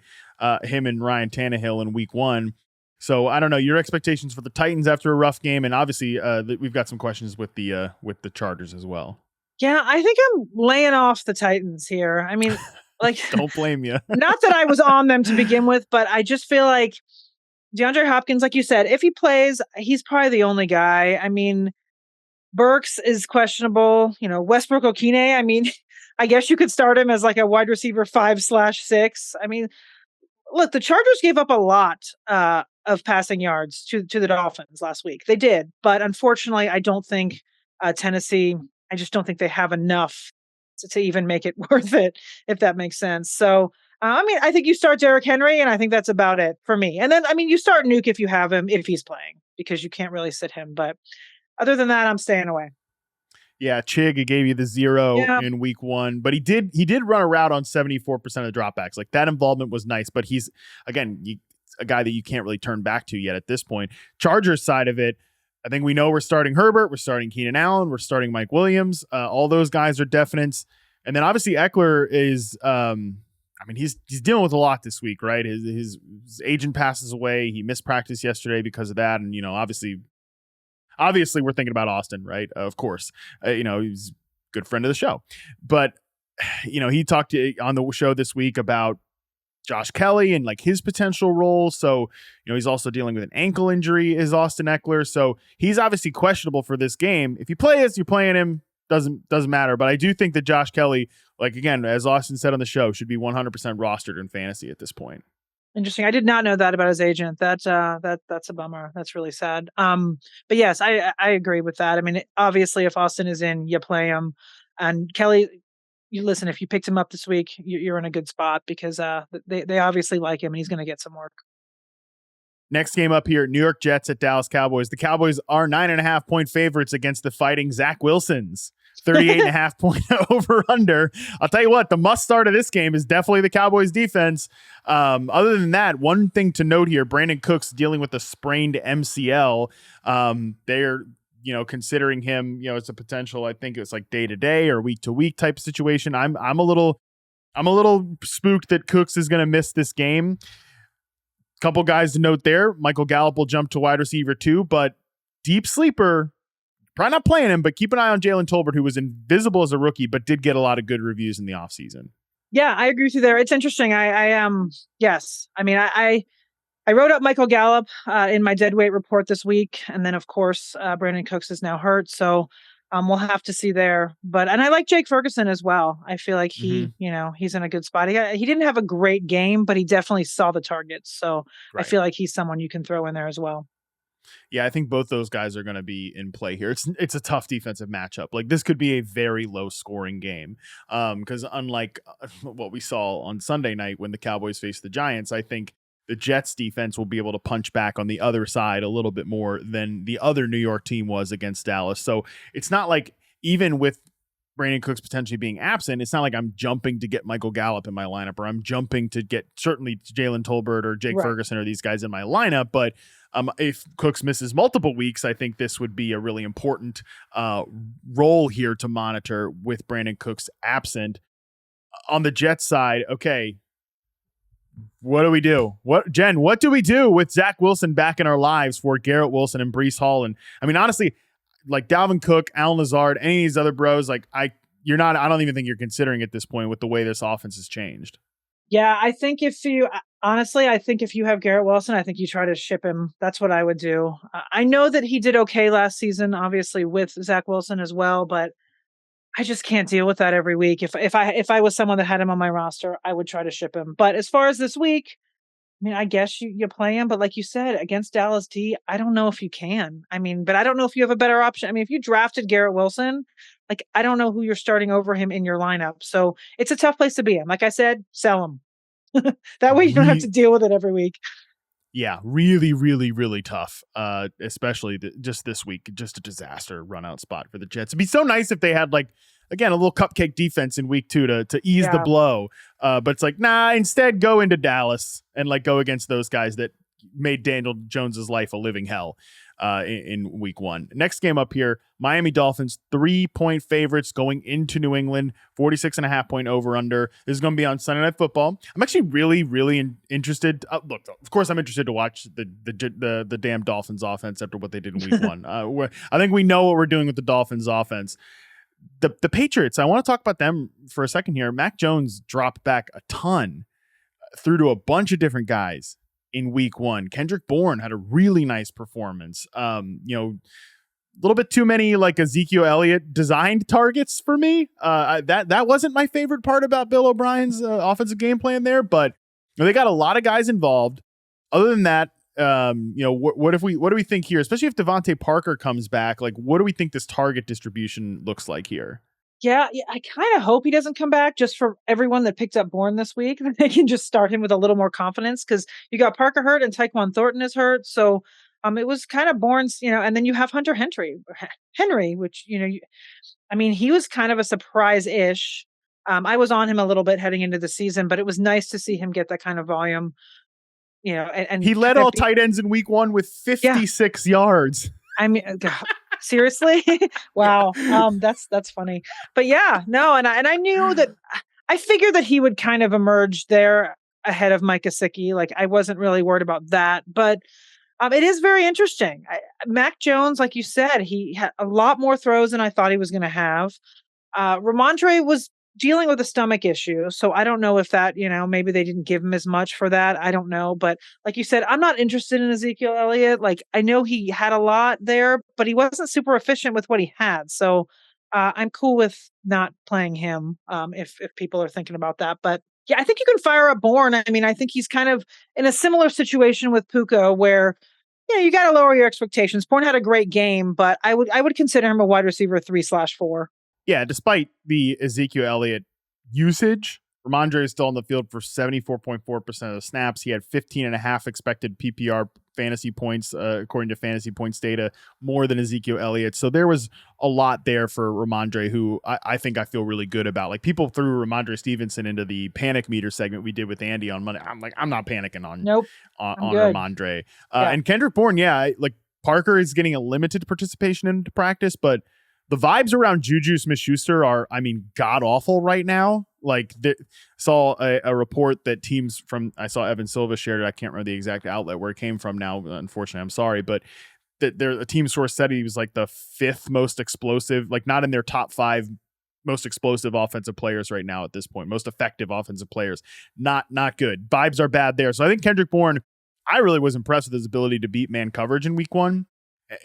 him and Ryan Tannehill in week 1. So I don't know, your expectations for the Titans after a rough game, and obviously we've got some questions with the Chargers as well. Yeah, I think I'm laying off the Titans here. I mean, don't blame you. Not that I was on them to begin with, but I just feel like DeAndre Hopkins, like you said, if he plays, he's probably the only guy. I mean, Burks is questionable. Westbrook Okine, I mean, I guess you could start him as a wide receiver 5/6. I mean, look, the Chargers gave up a lot of passing yards to the Dolphins last week. They did, but unfortunately, I don't think Tennessee, I just don't think they have enough to even make it worth it, if that makes sense. So, I think you start Derrick Henry, and I think that's about it for me. And then, you start Nuke if you have him, if he's playing, because you can't really sit him. But other than that, I'm staying away. Yeah, Chig gave you the 0 in week 1, but he did run a route on 74% of the dropbacks. That involvement was nice, but he's, again, a guy that you can't really turn back to yet at this point. Chargers side of it, I think we know we're starting Herbert, we're starting Keenan Allen, we're starting Mike Williams. All those guys are definites. And then obviously Eckler is, he's dealing with a lot this week, right? His agent passes away. He missed practice yesterday because of that. And, obviously we're thinking about Austin, right? Of course, he's a good friend of the show, but, he talked on the show this week about Josh Kelly and like his potential role. So, he's also dealing with an ankle injury, is Austin Eckler. So he's obviously questionable for this game. If you play us, you're playing him. Doesn't matter. But I do think that Josh Kelly, like again, as Austin said on the show, should be 100% rostered in fantasy at this point. Interesting. I did not know that about his agent. That's a bummer. That's really sad. But yes, I agree with that. I mean, obviously, if Austin is in, you play him, and Kelly. You listen. If you picked him up this week, you're in a good spot because they obviously like him and he's going to get some work. Next game up here, New York Jets at Dallas Cowboys. The Cowboys are 9.5 point favorites against the fighting Zach Wilsons. 38.5 point over under. I'll tell you what, the must start of this game is definitely the Cowboys defense. Other than that, one thing to note here, Brandon Cooks dealing with a sprained MCL. They're, considering him, it's a potential, I think it's like day to day or week to week type of situation. I'm a little spooked that Cooks is going to miss this game. Couple guys to note there. Michael Gallup will jump to wide receiver 2, but deep sleeper, probably not playing him, but keep an eye on Jalen Tolbert, who was invisible as a rookie, but did get a lot of good reviews in the offseason. Yeah, I agree with you there. It's interesting. Yes. I mean, I wrote up Michael Gallup in my dead weight report this week. And then, of course, Brandon Cooks is now hurt. So we'll have to see there. And I like Jake Ferguson as well. I feel like he's in a good spot. He didn't have a great game, but he definitely saw the targets. So right. I feel like he's someone you can throw in there as well. Yeah, I think both those guys are going to be in play here. It's a tough defensive matchup. Like this could be a very low scoring game. Because unlike what we saw on Sunday night when the Cowboys faced the Giants, I think the Jets defense will be able to punch back on the other side a little bit more than the other New York team was against Dallas. So it's not like, even with Brandon Cooks potentially being absent, it's not like I'm jumping to get Michael Gallup in my lineup, or I'm jumping to get certainly Jalen Tolbert or Jake Ferguson or these guys in my lineup. But if Cooks misses multiple weeks, I think this would be a really important role here to monitor with Brandon Cooks absent. On the Jets side, okay, what do we do? What do we do with Zach Wilson back in our lives for Garrett Wilson and Breece Hall? And I mean, honestly, like Dalvin Cook, Allen Lazard, any of these other bros, like I don't even think you're considering at this point with the way this offense has changed. Yeah, I think if you have Garrett Wilson, I think you try to ship him. That's what I would do. I know that he did okay last season, obviously with Zach Wilson as well, but I just can't deal with that every week. If I was someone that had him on my roster, I would try to ship him. But as far as this week, I mean, I guess you play him, but like you said, against Dallas D, I don't know if you can. I mean, but I don't know if you have a better option. I mean, if you drafted Garrett Wilson, like I don't know who you're starting over him in your lineup. So it's a tough place to be in. Like I said, sell him. That way you don't have to deal with it every week. Yeah, really, really, really tough. Especially just this week, just a disaster run out spot for the Jets. It'd be so nice if they had again, a little cupcake defense in week 2 to ease the blow. But it's like, nah, instead go into Dallas and go against those guys that made Daniel Jones's life a living hell in week 1. Next game up here, Miami Dolphins, 3-point favorites going into New England, 46.5 point over under. This is going to be on Sunday Night Football. I'm actually really, really interested. Look, of course, I'm interested to watch the damn Dolphins offense after what they did in week 1. I think we know what we're doing with the Dolphins offense. The Patriots, I want to talk about them for a second here. Mac Jones dropped back a ton, threw to a bunch of different guys in week 1. Kendrick Bourne had a really nice performance. A little bit too many Ezekiel Elliott designed targets for me. That wasn't my favorite part about Bill O'Brien's offensive game plan there, but they got a lot of guys involved. Other than that, what do we think here, especially if Devontae Parker comes back? What do we think this target distribution looks like here? Yeah, I kind of hope he doesn't come back, just for everyone that picked up Bourne this week. They can just start him with a little more confidence, because you got Parker hurt and Tyquan Thornton is hurt. So it was kind of Bourne's, and then you have Hunter Henry, which, he was kind of a surprise-ish. I was on him a little bit heading into the season, but it was nice to see him get that kind of volume. And he led all tight ends in week 1 with 56 yards. I mean, God, seriously? Wow. That's funny. But yeah, no. And I knew that, I figured that he would kind of emerge there ahead of Mike Gesicki. I wasn't really worried about that, but it is very interesting. Mac Jones, like you said, he had a lot more throws than I thought he was going to have. Ramondre was dealing with a stomach issue. So I don't know if that, maybe they didn't give him as much for that. I don't know. But like you said, I'm not interested in Ezekiel Elliott. Like I know he had a lot there, but he wasn't super efficient with what he had. So I'm cool with not playing him if people are thinking about that. But yeah, I think you can fire up Bourne. I mean, I think he's kind of in a similar situation with Puka where you got to lower your expectations. Bourne had a great game, but I would consider him a wide receiver 3/4. Yeah, despite the Ezekiel Elliott usage, Ramondre is still on the field for 74.4% of the snaps. He had 15.5 expected PPR fantasy points, according to fantasy points data, more than Ezekiel Elliott. So there was a lot there for Ramondre, who I think I feel really good about. Like, people threw Ramondre Stevenson into the panic meter segment we did with Andy on Monday. I'm like, I'm not panicking on Ramondre. And Kendrick Bourne, like Parker is getting a limited participation into practice, but the vibes around Juju Smith-Schuster are, god awful right now. Like, saw a report that teams I saw Evan Silva shared it. I can't remember the exact outlet where it came from now. Unfortunately, I'm sorry, but a team source said he was like the 5th most explosive, like not in their top 5 most explosive offensive players right now at this point, most effective offensive players. Not good. Vibes are bad there. So I think Kendrick Bourne, I really was impressed with his ability to beat man coverage in week 1.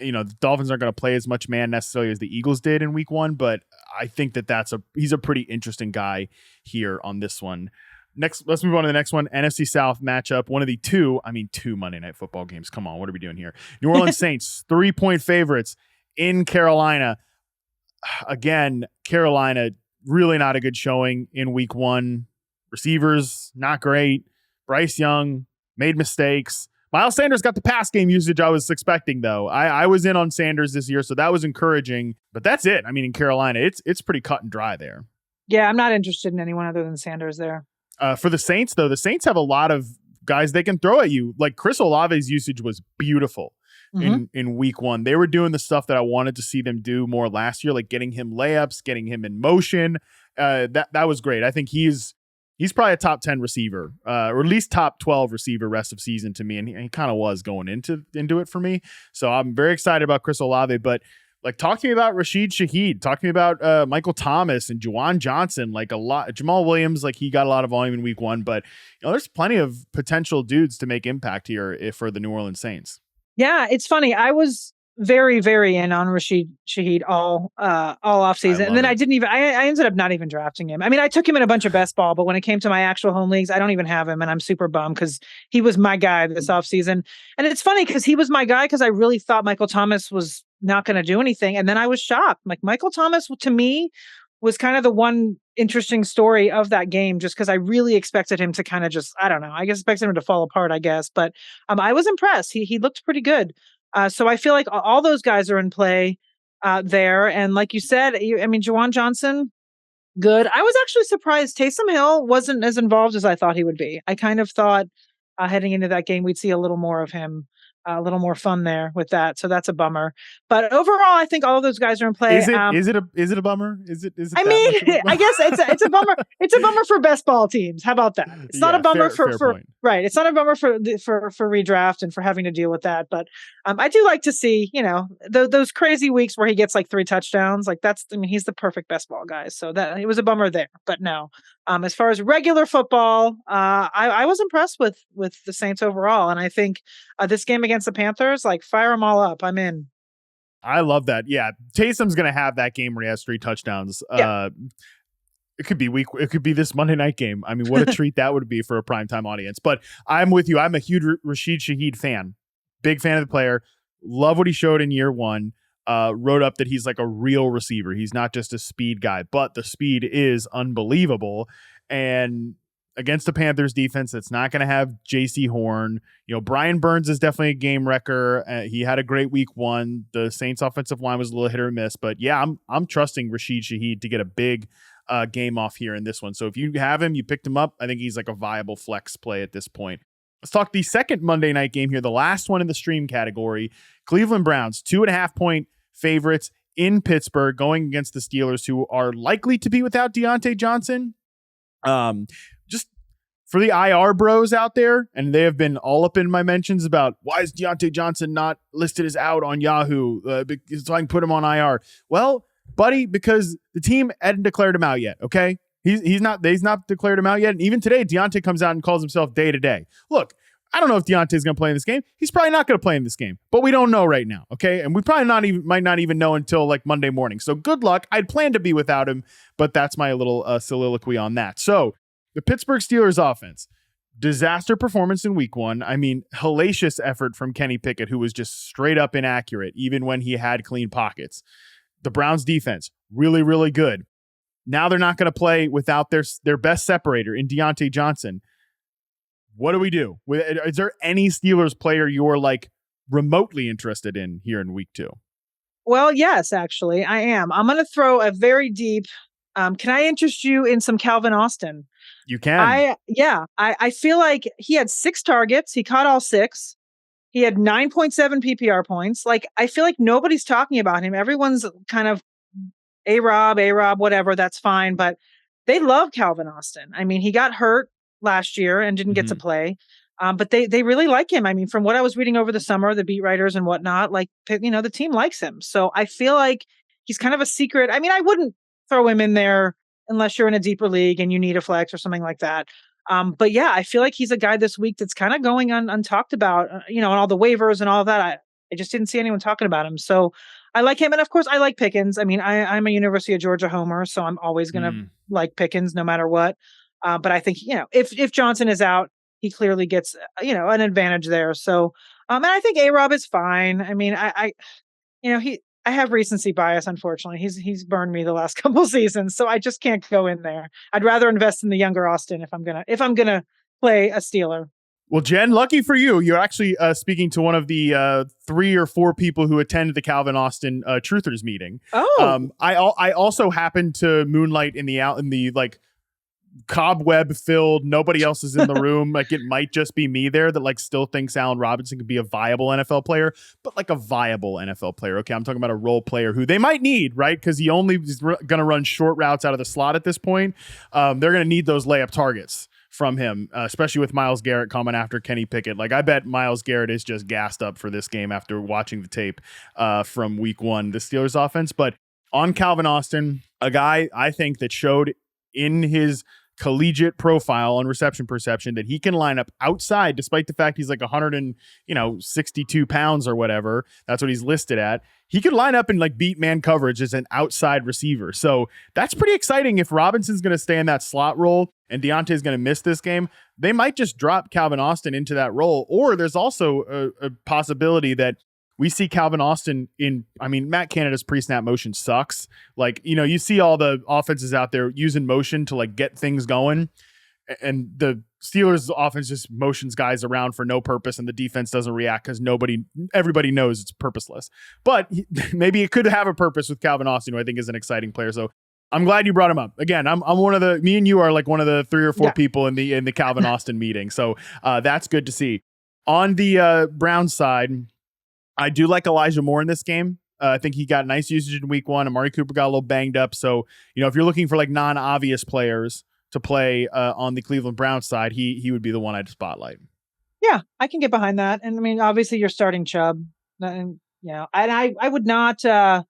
The Dolphins aren't going to play as much man necessarily as the Eagles did in week 1, but I think he's a pretty interesting guy here on this one. Next, let's move on to the next one. NFC South matchup. One of the two Monday Night Football games. Come on, what are we doing here? New Orleans Saints, 3-point favorites in Carolina. Again, Carolina, really not a good showing in week 1. Receivers, not great. Bryce Young made mistakes. Miles Sanders got the pass game usage I was expecting, though. I was in on Sanders this year, so that was encouraging. But that's it. In Carolina, it's pretty cut and dry there. Yeah, I'm not interested in anyone other than Sanders there. For the Saints, though, the Saints have a lot of guys they can throw at you. Like, Chris Olave's usage was beautiful in week 1. They were doing the stuff that I wanted to see them do more last year, like getting him layups, getting him in motion. That was great. I think he's probably a top 10 receiver, or at least top 12 receiver rest of season to me. And he kind of was going into it for me. So I'm very excited about Chris Olave, but like, talk to me about Rashid Shaheed, talk to me about Michael Thomas and Juwan Johnson, like a lot. Jamal Williams, like, he got a lot of volume in week 1, but there's plenty of potential dudes to make impact here for the New Orleans Saints. Yeah, it's funny. I was very, very in on Rashid Shaheed all offseason. And then I ended up not even drafting him. I took him in a bunch of best ball, but when it came to my actual home leagues, I don't even have him. And I'm super bummed because he was my guy this offseason. And it's funny because he was my guy because I really thought Michael Thomas was not going to do anything. And then I was shocked. Like, Michael Thomas, to me, was kind of the one interesting story of that game, just because I really expected him to kind of just, I don't know, I guess expected him to fall apart, I guess. But I was impressed. He looked pretty good. So I feel like all those guys are in play there. And like you said, Juwan Johnson, good. I was actually surprised Taysom Hill wasn't as involved as I thought he would be. I kind of thought heading into that game, we'd see a little more of him, a little more fun there with that. So that's a bummer. But overall, I think all of those guys are in play. Is it a bummer? Is it? I guess it's a bummer. It's a bummer for best ball teams. How about that? It's not a bummer for right. It's not a bummer for redraft and for having to deal with that. But I do like to see, those crazy weeks where he gets like 3 touchdowns. Like, he's the perfect best ball guy. So that it was a bummer there. But no, as far as regular football, I was impressed with the Saints overall, and I think this game against the Panthers, like, fire them all up. I'm in. I love that. Yeah, Taysom's gonna have that game where he has 3 touchdowns. Yeah. It could be this Monday night game. What a treat that would be for a primetime audience. But I'm with you. I'm a huge Rashid Shaheed fan. Big fan of the player. Love what he showed in year 1. Wrote up that he's like a real receiver. He's not just a speed guy, but the speed is unbelievable. And against the Panthers defense that's not going to have JC Horn, Brian Burns is definitely a game wrecker. He had a great week 1. The Saints offensive line was a little hit or miss, but yeah, I'm trusting Rashid Shaheed to get a big game off here in this one. So if you have him, you picked him up, I think he's like a viable flex play at this point. Let's talk the second Monday night game here, the last one in the stream category. Cleveland Browns, 2.5-point favorites in Pittsburgh, going against the Steelers, who are likely to be without Deontay Johnson. Just for the IR bros out there, and they have been all up in my mentions about why is Deontay Johnson not listed as out on Yahoo, so I can put him on IR. Well, buddy, because the team hadn't declared him out yet, okay? He's not declared him out yet. And even today, Deontay comes out and calls himself day to day. Look, I don't know if Deontay's going to play in this game. He's probably not going to play in this game, but we don't know right now. Okay. And we probably might not even know until like Monday morning. So good luck. I'd plan to be without him, but that's my little soliloquy on that. So the Pittsburgh Steelers offense, disaster performance in week 1. I mean, hellacious effort from Kenny Pickett, who was just straight up inaccurate, even when he had clean pockets. The Browns defense, really, really good. Now they're not going to play without their best separator in Deontay Johnson. What do we do? Is there any Steelers player you're like remotely interested in here in week 2? Well, yes, actually, I am. I'm going to throw a very deep. Can I interest you in some Calvin Austin? You can. I feel like he had 6 targets. He caught all 6. He had 9.7 PPR points. Like, I feel like nobody's talking about him. Everyone's kind of A-Rob, whatever. That's fine. But they love Calvin Austin. I mean, he got hurt last year and didn't get to play. But they really like him. I mean, from what I was reading over the summer, the beat writers and whatnot, like, the team likes him. So I feel like he's kind of a secret. I mean, I wouldn't throw him in there unless you're in a deeper league and you need a flex or something like that. But yeah, I feel like he's a guy this week that's kind of going untalked about, on all the waivers and all of that. I just didn't see anyone talking about him. So I like him. And of course, I like Pickens. I mean, I'm a University of Georgia homer, so I'm always going to like Pickens no matter what. But I think, if Johnson is out, he clearly gets, an advantage there. So, and I think A-Rob is fine. I mean, I have recency bias, unfortunately. He's burned me the last couple seasons, so I just can't go in there. I'd rather invest in the younger Austin if I'm gonna play a Steeler. Well, Jen, lucky for you, you're actually speaking to one of the 3 or 4 people who attend the Calvin Austin Truthers meeting. Oh, I also happen to moonlight in the like cobweb filled, nobody else is in the room. Like, it might just be me there that like still thinks Allen Robinson could be a viable NFL player, but like a viable NFL player. Okay, I'm talking about a role player who they might need, right? Because he only is going to run short routes out of the slot at this point. They're going to need those layup targets from him, especially with Myles Garrett coming after Kenny Pickett. Like, I bet Myles Garrett is just gassed up for this game after watching the tape from week 1, the Steelers offense. But on Calvin Austin, a guy I think that showed in his collegiate profile on reception perception that he can line up outside, despite the fact he's like 162 pounds or whatever. That's what he's listed at. He could line up and like beat man coverage as an outside receiver. So that's pretty exciting. If Robinson's going to stay in that slot role and Deontay's going to miss this game, they might just drop Calvin Austin into that role. Or there's also a possibility that we see Calvin Austin Matt Canada's pre-snap motion sucks. Like, you see all the offenses out there using motion to like get things going. And the Steelers offense just motions guys around for no purpose, and the defense doesn't react because everybody knows it's purposeless. But maybe it could have a purpose with Calvin Austin, who I think is an exciting player. So I'm glad you brought him up. Again, I'm one of me and you are like one of the 3 or 4 people in the Calvin Austin meeting. So that's good to see. On the Browns side, I do like Elijah Moore in this game. I think he got nice usage in week 1. Amari Cooper got a little banged up. So, if you're looking for like non-obvious players to play on the Cleveland Browns side, he would be the one I'd spotlight. Yeah, I can get behind that. And I mean, obviously you're starting Chubb. And, I would not, Deshaun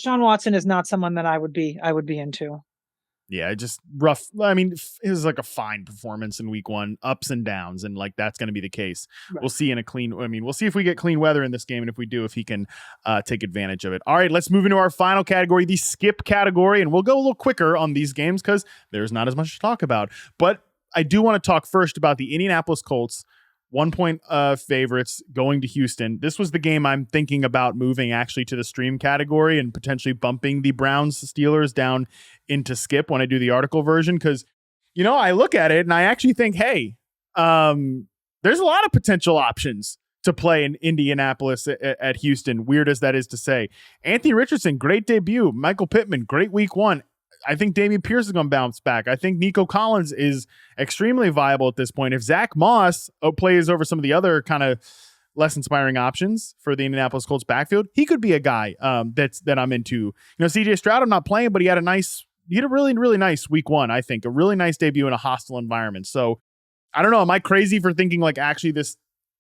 Watson is not someone that I would be into. Yeah, just rough. I mean, it was like a fine performance in week 1, ups and downs, and like that's going to be the case. Right. We'll see we'll see if we get clean weather in this game, and if we do, if he can take advantage of it. All right, let's move into our final category, the skip category, and we'll go a little quicker on these games because there's not as much to talk about. But I do want to talk first about the Indianapolis Colts 1-point favorites going to Houston. This was the game I'm thinking about moving actually to the stream category and potentially bumping the Browns Steelers down into skip when I do the article version. Cause I look at it and I actually think, hey, there's a lot of potential options to play in Indianapolis at Houston. Weird as that is to say. Anthony Richardson, great debut. Michael Pittman, great week 1. I think Dameon Pierce is going to bounce back. I think Nico Collins is extremely viable at this point. If Zach Moss plays over some of the other kind of less inspiring options for the Indianapolis Colts backfield, he could be a guy that I'm into. CJ Stroud, I'm not playing, but he had a really, really nice week 1, I think. A really nice debut in a hostile environment. So I don't know. Am I crazy for thinking like actually this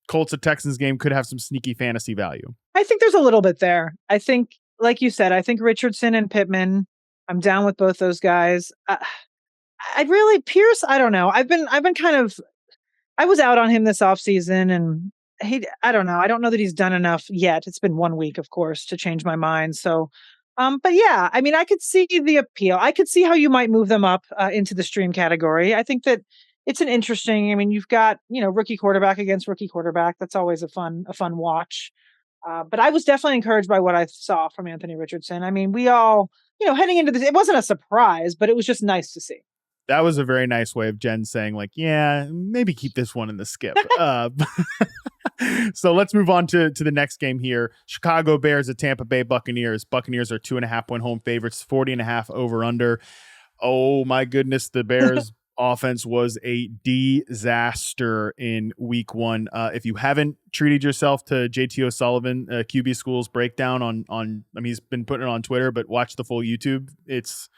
Colts at Texans game could have some sneaky fantasy value? I think there's a little bit there. I think, like you said, I think Richardson and Pittman I'm down with both those guys. I really Pierce. I don't know. I've been kind of I was out on him this offseason and I don't know. I don't know that he's done enough yet. It's been 1 week, of course, to change my mind. So, but yeah, I mean, I could see the appeal. I could see how you might move them up into the stream category. I think that it's an interesting. I mean, you've got rookie quarterback against rookie quarterback. That's always a fun watch. But I was definitely encouraged by what I saw from Anthony Richardson. I mean, we all heading into this, it wasn't a surprise, but it was just nice to see. That was a very nice way of Jen saying, like, yeah, maybe keep this one in the skip. So let's move on to the next game here. Chicago Bears at Tampa Bay Buccaneers. Buccaneers are 2.5-point home favorites, 40.5 over under. Oh my goodness, the Bears offense was a disaster in week 1. If you haven't treated yourself to JT O'Sullivan, QB School's breakdown on, I mean, he's been putting it on Twitter, but watch the full YouTube. It's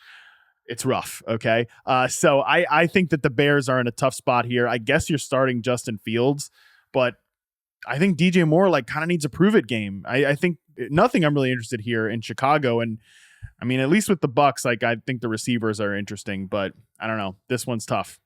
rough. Okay. So I think that the Bears are in a tough spot here. I guess you're starting Justin Fields, but I think DJ Moore kind of needs a prove it game. I think nothing I'm really interested here in Chicago. And I mean, at least with the Bucks, I think the receivers are interesting, but I don't know. This one's tough.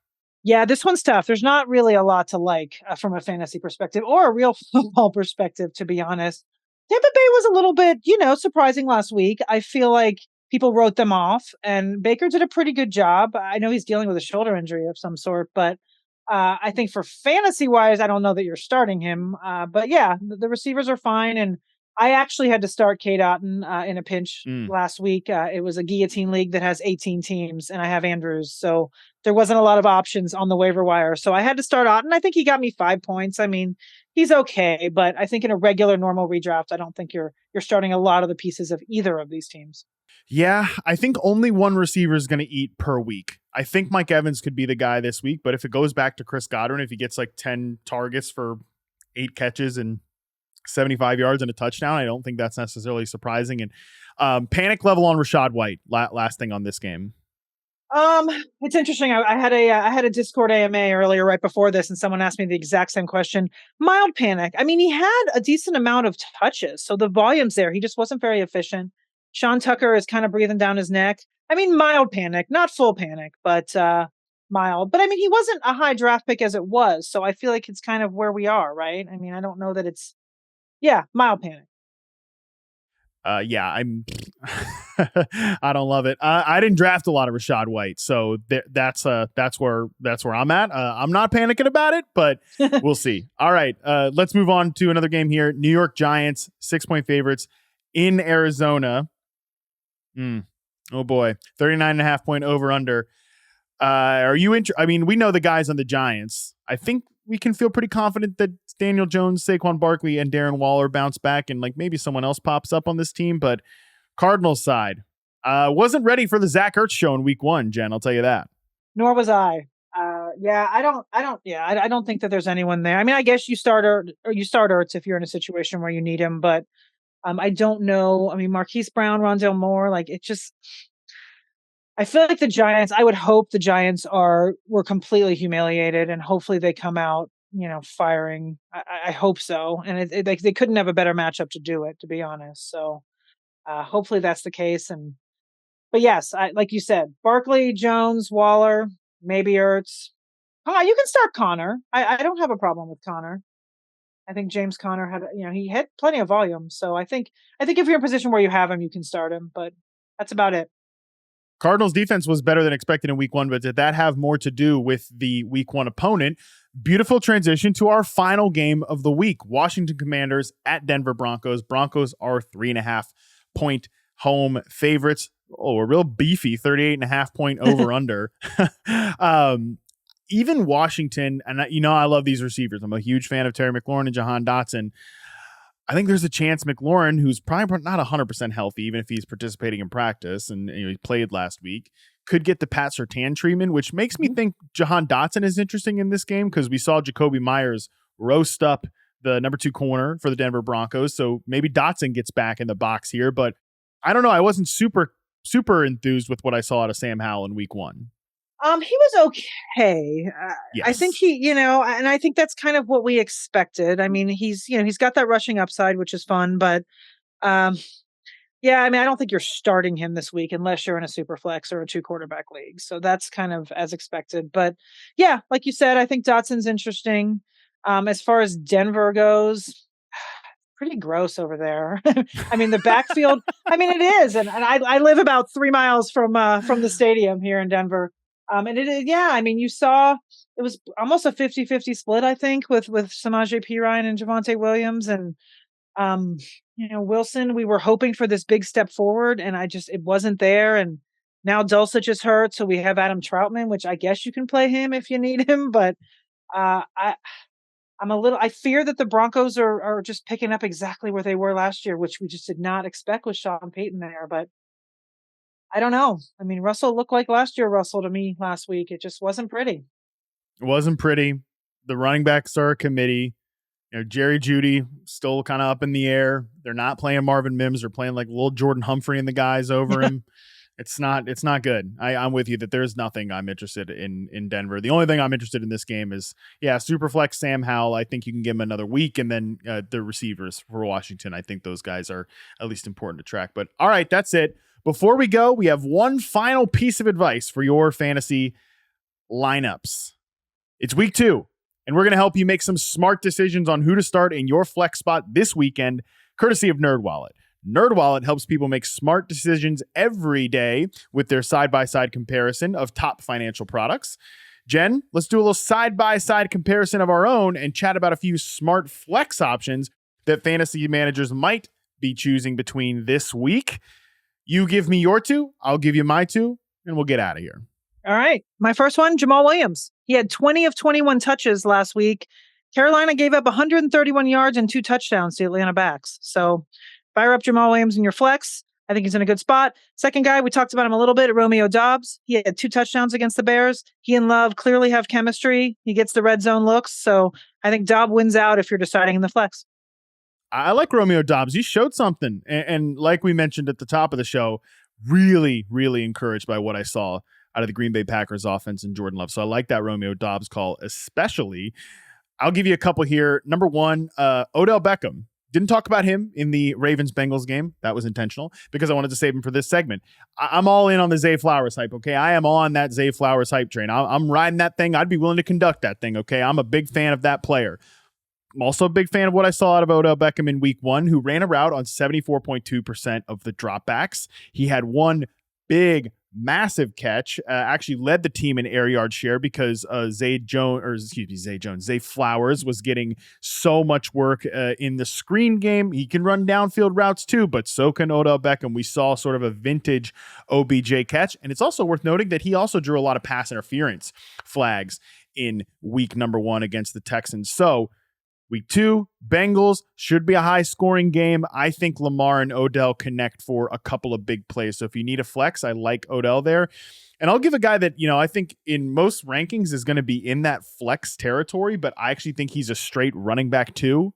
Yeah, this one's tough. There's not really a lot to like from a fantasy perspective or a real football perspective, to be honest. Tampa Bay was a little bit, surprising last week. I feel like people wrote them off, and Baker did a pretty good job. I know he's dealing with a shoulder injury of some sort, but I think for fantasy wise, I don't know that you're starting him. But yeah, the receivers are fine, and I actually had to start Kate Otten in a pinch last week. It was a guillotine league that has 18 teams, and I have Andrews, so there wasn't a lot of options on the waiver wire. So I had to start Otten. I think he got me 5 points. I mean, he's okay, but I think in a regular normal redraft, I don't think you're starting a lot of the pieces of either of these teams. Yeah, I think only one receiver is going to eat per week. I think Mike Evans could be the guy this week, but if it goes back to Chris Godwin, if he gets 10 targets for 8 catches and 75 yards and a touchdown, I don't think that's necessarily surprising. And panic level on Rachaad White. Last thing on this game. It's interesting. I had a Discord AMA earlier right before this, and someone asked me the exact same question. Mild panic. I mean, he had a decent amount of touches, so the volume's there. He just wasn't very efficient. Sean Tucker is kind of breathing down his neck. I mean, mild panic, not full panic, but mild. But I mean, he wasn't a high draft pick as it was, so I feel like it's kind of where we are, right? I mean, I don't know that it's mild panic. Yeah, I'm. I don't love it. I didn't draft a lot of Rachaad White, so that's where I'm at. I'm not panicking about it, but we'll see. All right, let's move on to another game here. New York Giants, 6-point favorites in Arizona. Oh boy, 39.5-point over under. Are you I mean, we know the guys on the Giants. I think we can feel pretty confident that Daniel Jones, Saquon Barkley, and Darren Waller bounce back, and maybe someone else pops up on this team. But Cardinals side, wasn't ready for the Zach Ertz show in week 1, Jen. I'll tell you that. Nor was I. I don't think that there's anyone there. I mean, I guess you start Ertz if you're in a situation where you need him, but I don't know. I mean, Marquise Brown, Rondale Moore, I feel like the Giants, I would hope the Giants were completely humiliated, and hopefully they come out, firing. I hope so. And they couldn't have a better matchup to do it, to be honest. So hopefully that's the case. But yes, like you said, Barkley, Jones, Waller, maybe Ertz. You can start Connor. I don't have a problem with Connor. I think James Conner he had plenty of volume. So I think if you're in a position where you have him, you can start him, but that's about it. Cardinals defense was better than expected in week 1, but did that have more to do with the week 1 opponent? Beautiful transition to our final game of the week. Washington Commanders at Denver Broncos. Broncos are 3.5-point home favorites. Oh, a real beefy 38.5-point over under. Even Washington, and I love these receivers. I'm a huge fan of Terry McLaurin and Jahan Dotson. I think there's a chance McLaurin, who's probably not 100% healthy, even if he's participating in practice, and he played last week, could get the Pat Surtain treatment, which makes me think Jahan Dotson is interesting in this game because we saw Jacoby Myers roast up the number 2 corner for the Denver Broncos. So maybe Dotson gets back in the box here, but I don't know. I wasn't super enthused with what I saw out of Sam Howell in week 1. He was okay. Yes. I think and I think that's kind of what we expected. I mean, he's got that rushing upside, which is fun, but Yeah, I mean, I don't think you're starting him this week unless you're in a super flex or a 2 quarterback league. So that's kind of as expected. But yeah, like you said, I think Dotson's interesting. As far as Denver goes, pretty gross over there. I mean, the backfield, I mean, it is. And I live about 3 miles from the stadium here in Denver. And it is, yeah, I mean, you saw it was almost a 50-50 split, I think, with Samaje Perine and Javonte Williams. And um, Wilson, we were hoping for this big step forward, and it wasn't there. And now Dulcich is hurt, so we have Adam Troutman, which I guess you can play him if you need him. But I fear that the Broncos are just picking up exactly where they were last year, which we just did not expect with Sean Payton there. But I don't know. I mean, Russell looked like last year Russell to me last week. It just wasn't pretty. It wasn't pretty. The running backs are a committee. Jerry Jeudy still kind of up in the air. They're not playing Marvin Mims. They're playing like little Jordan Humphrey and the guys over him. It's not good. I'm with you that there's nothing I'm interested in Denver. The only thing I'm interested in this game is, Superflex Sam Howell. I think you can give him another week, and then the receivers for Washington. I think those guys are at least important to track. But all right, that's it. Before we go, we have one final piece of advice for your fantasy lineups. It's week 2. And we're going to help you make some smart decisions on who to start in your flex spot this weekend, courtesy of NerdWallet. NerdWallet helps people make smart decisions every day with their side-by-side comparison of top financial products. Jen, let's do a little side-by-side comparison of our own and chat about a few smart flex options that fantasy managers might be choosing between this week. You give me your 2, I'll give you my 2, and we'll get out of here. All right. My first one, Jamal Williams. He had 20 of 21 touches last week. Carolina gave up 131 yards and 2 touchdowns to Atlanta backs. So fire up Jamal Williams in your flex. I think he's in a good spot. Second guy, we talked about him a little bit, Romeo Doubs. He had 2 touchdowns against the Bears. He and Love clearly have chemistry. He gets the red zone looks. So I think Doubs wins out if you're deciding in the flex. I like Romeo Doubs. He showed something. And like we mentioned at the top of the show, really, really encouraged by what I saw out of the Green Bay Packers offense and Jordan Love. So I like that Romeo Doubs call especially. I'll give you a couple here. Number 1, Odell Beckham. Didn't talk about him in the Ravens-Bengals game. That was intentional because I wanted to save him for this segment. I'm all in on the Zay Flowers hype, okay? I am on that Zay Flowers hype train. I'm riding that thing. I'd be willing to conduct that thing, okay? I'm a big fan of that player. I'm also a big fan of what I saw out of Odell Beckham in week 1, who ran a route on 74.2% of the dropbacks. He had one big, massive catch, actually led the team in air yard share because Zay Flowers was getting so much work in the screen game. He can run downfield routes too, but so can Odell Beckham. We saw sort of a vintage OBJ catch. And it's also worth noting that he also drew a lot of pass interference flags in week number 1 against the Texans. So week 2, Bengals should be a high-scoring game. I think Lamar and Odell connect for a couple of big plays. So if you need a flex, I like Odell there. And I'll give a guy that, I think in most rankings is going to be in that flex territory, but I actually think he's a straight running back too.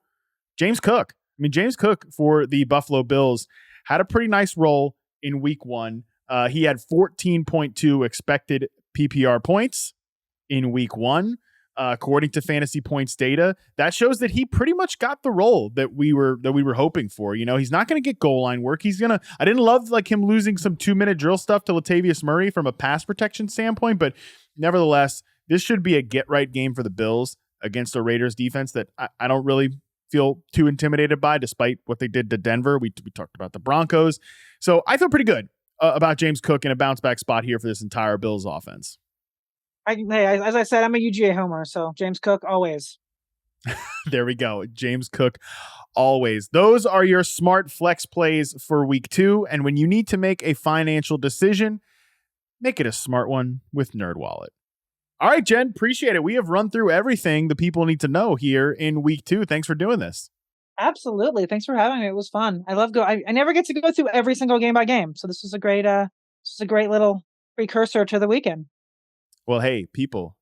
James Cook. I mean, James Cook for the Buffalo Bills had a pretty nice role in week 1. He had 14.2 expected PPR points in week 1. According to Fantasy Points data, that shows that he pretty much got the role that we were hoping for. He's not going to get goal line work. I didn't love like him losing some 2-minute drill stuff to Latavius Murray from a pass protection standpoint, but nevertheless, this should be a get right game for the Bills against a Raiders defense that I don't really feel too intimidated by, despite what they did to Denver. We talked about the Broncos, so I feel pretty good about James Cook in a bounce back spot here for this entire Bills offense. As I said, I'm a UGA homer, so James Cook always. There we go. James Cook always. Those are your smart flex plays for week 2. And when you need to make a financial decision, make it a smart one with NerdWallet. All right, Jen, appreciate it. We have run through everything the people need to know here in week 2. Thanks for doing this. Absolutely. Thanks for having me. It was fun. I love I never get to go through every single game by game. So this was a great little precursor to the weekend. Well, hey, people,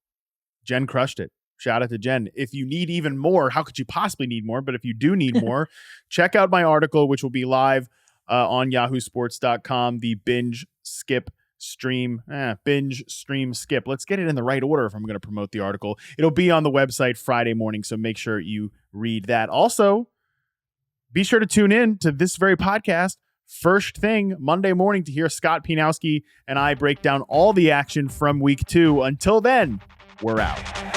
Jen crushed it. Shout out to Jen. If you need even more, how could you possibly need more? But if you do need more, check out my article, which will be live on yahoosports.com, the Binge Skip Stream. Binge Stream Skip. Let's get it in the right order if I'm going to promote the article. It'll be on the website Friday morning, so make sure you read that. Also, be sure to tune in to this very podcast first thing Monday morning to hear Scott Pianowski and I break down all the action from week 2. Until then, we're out.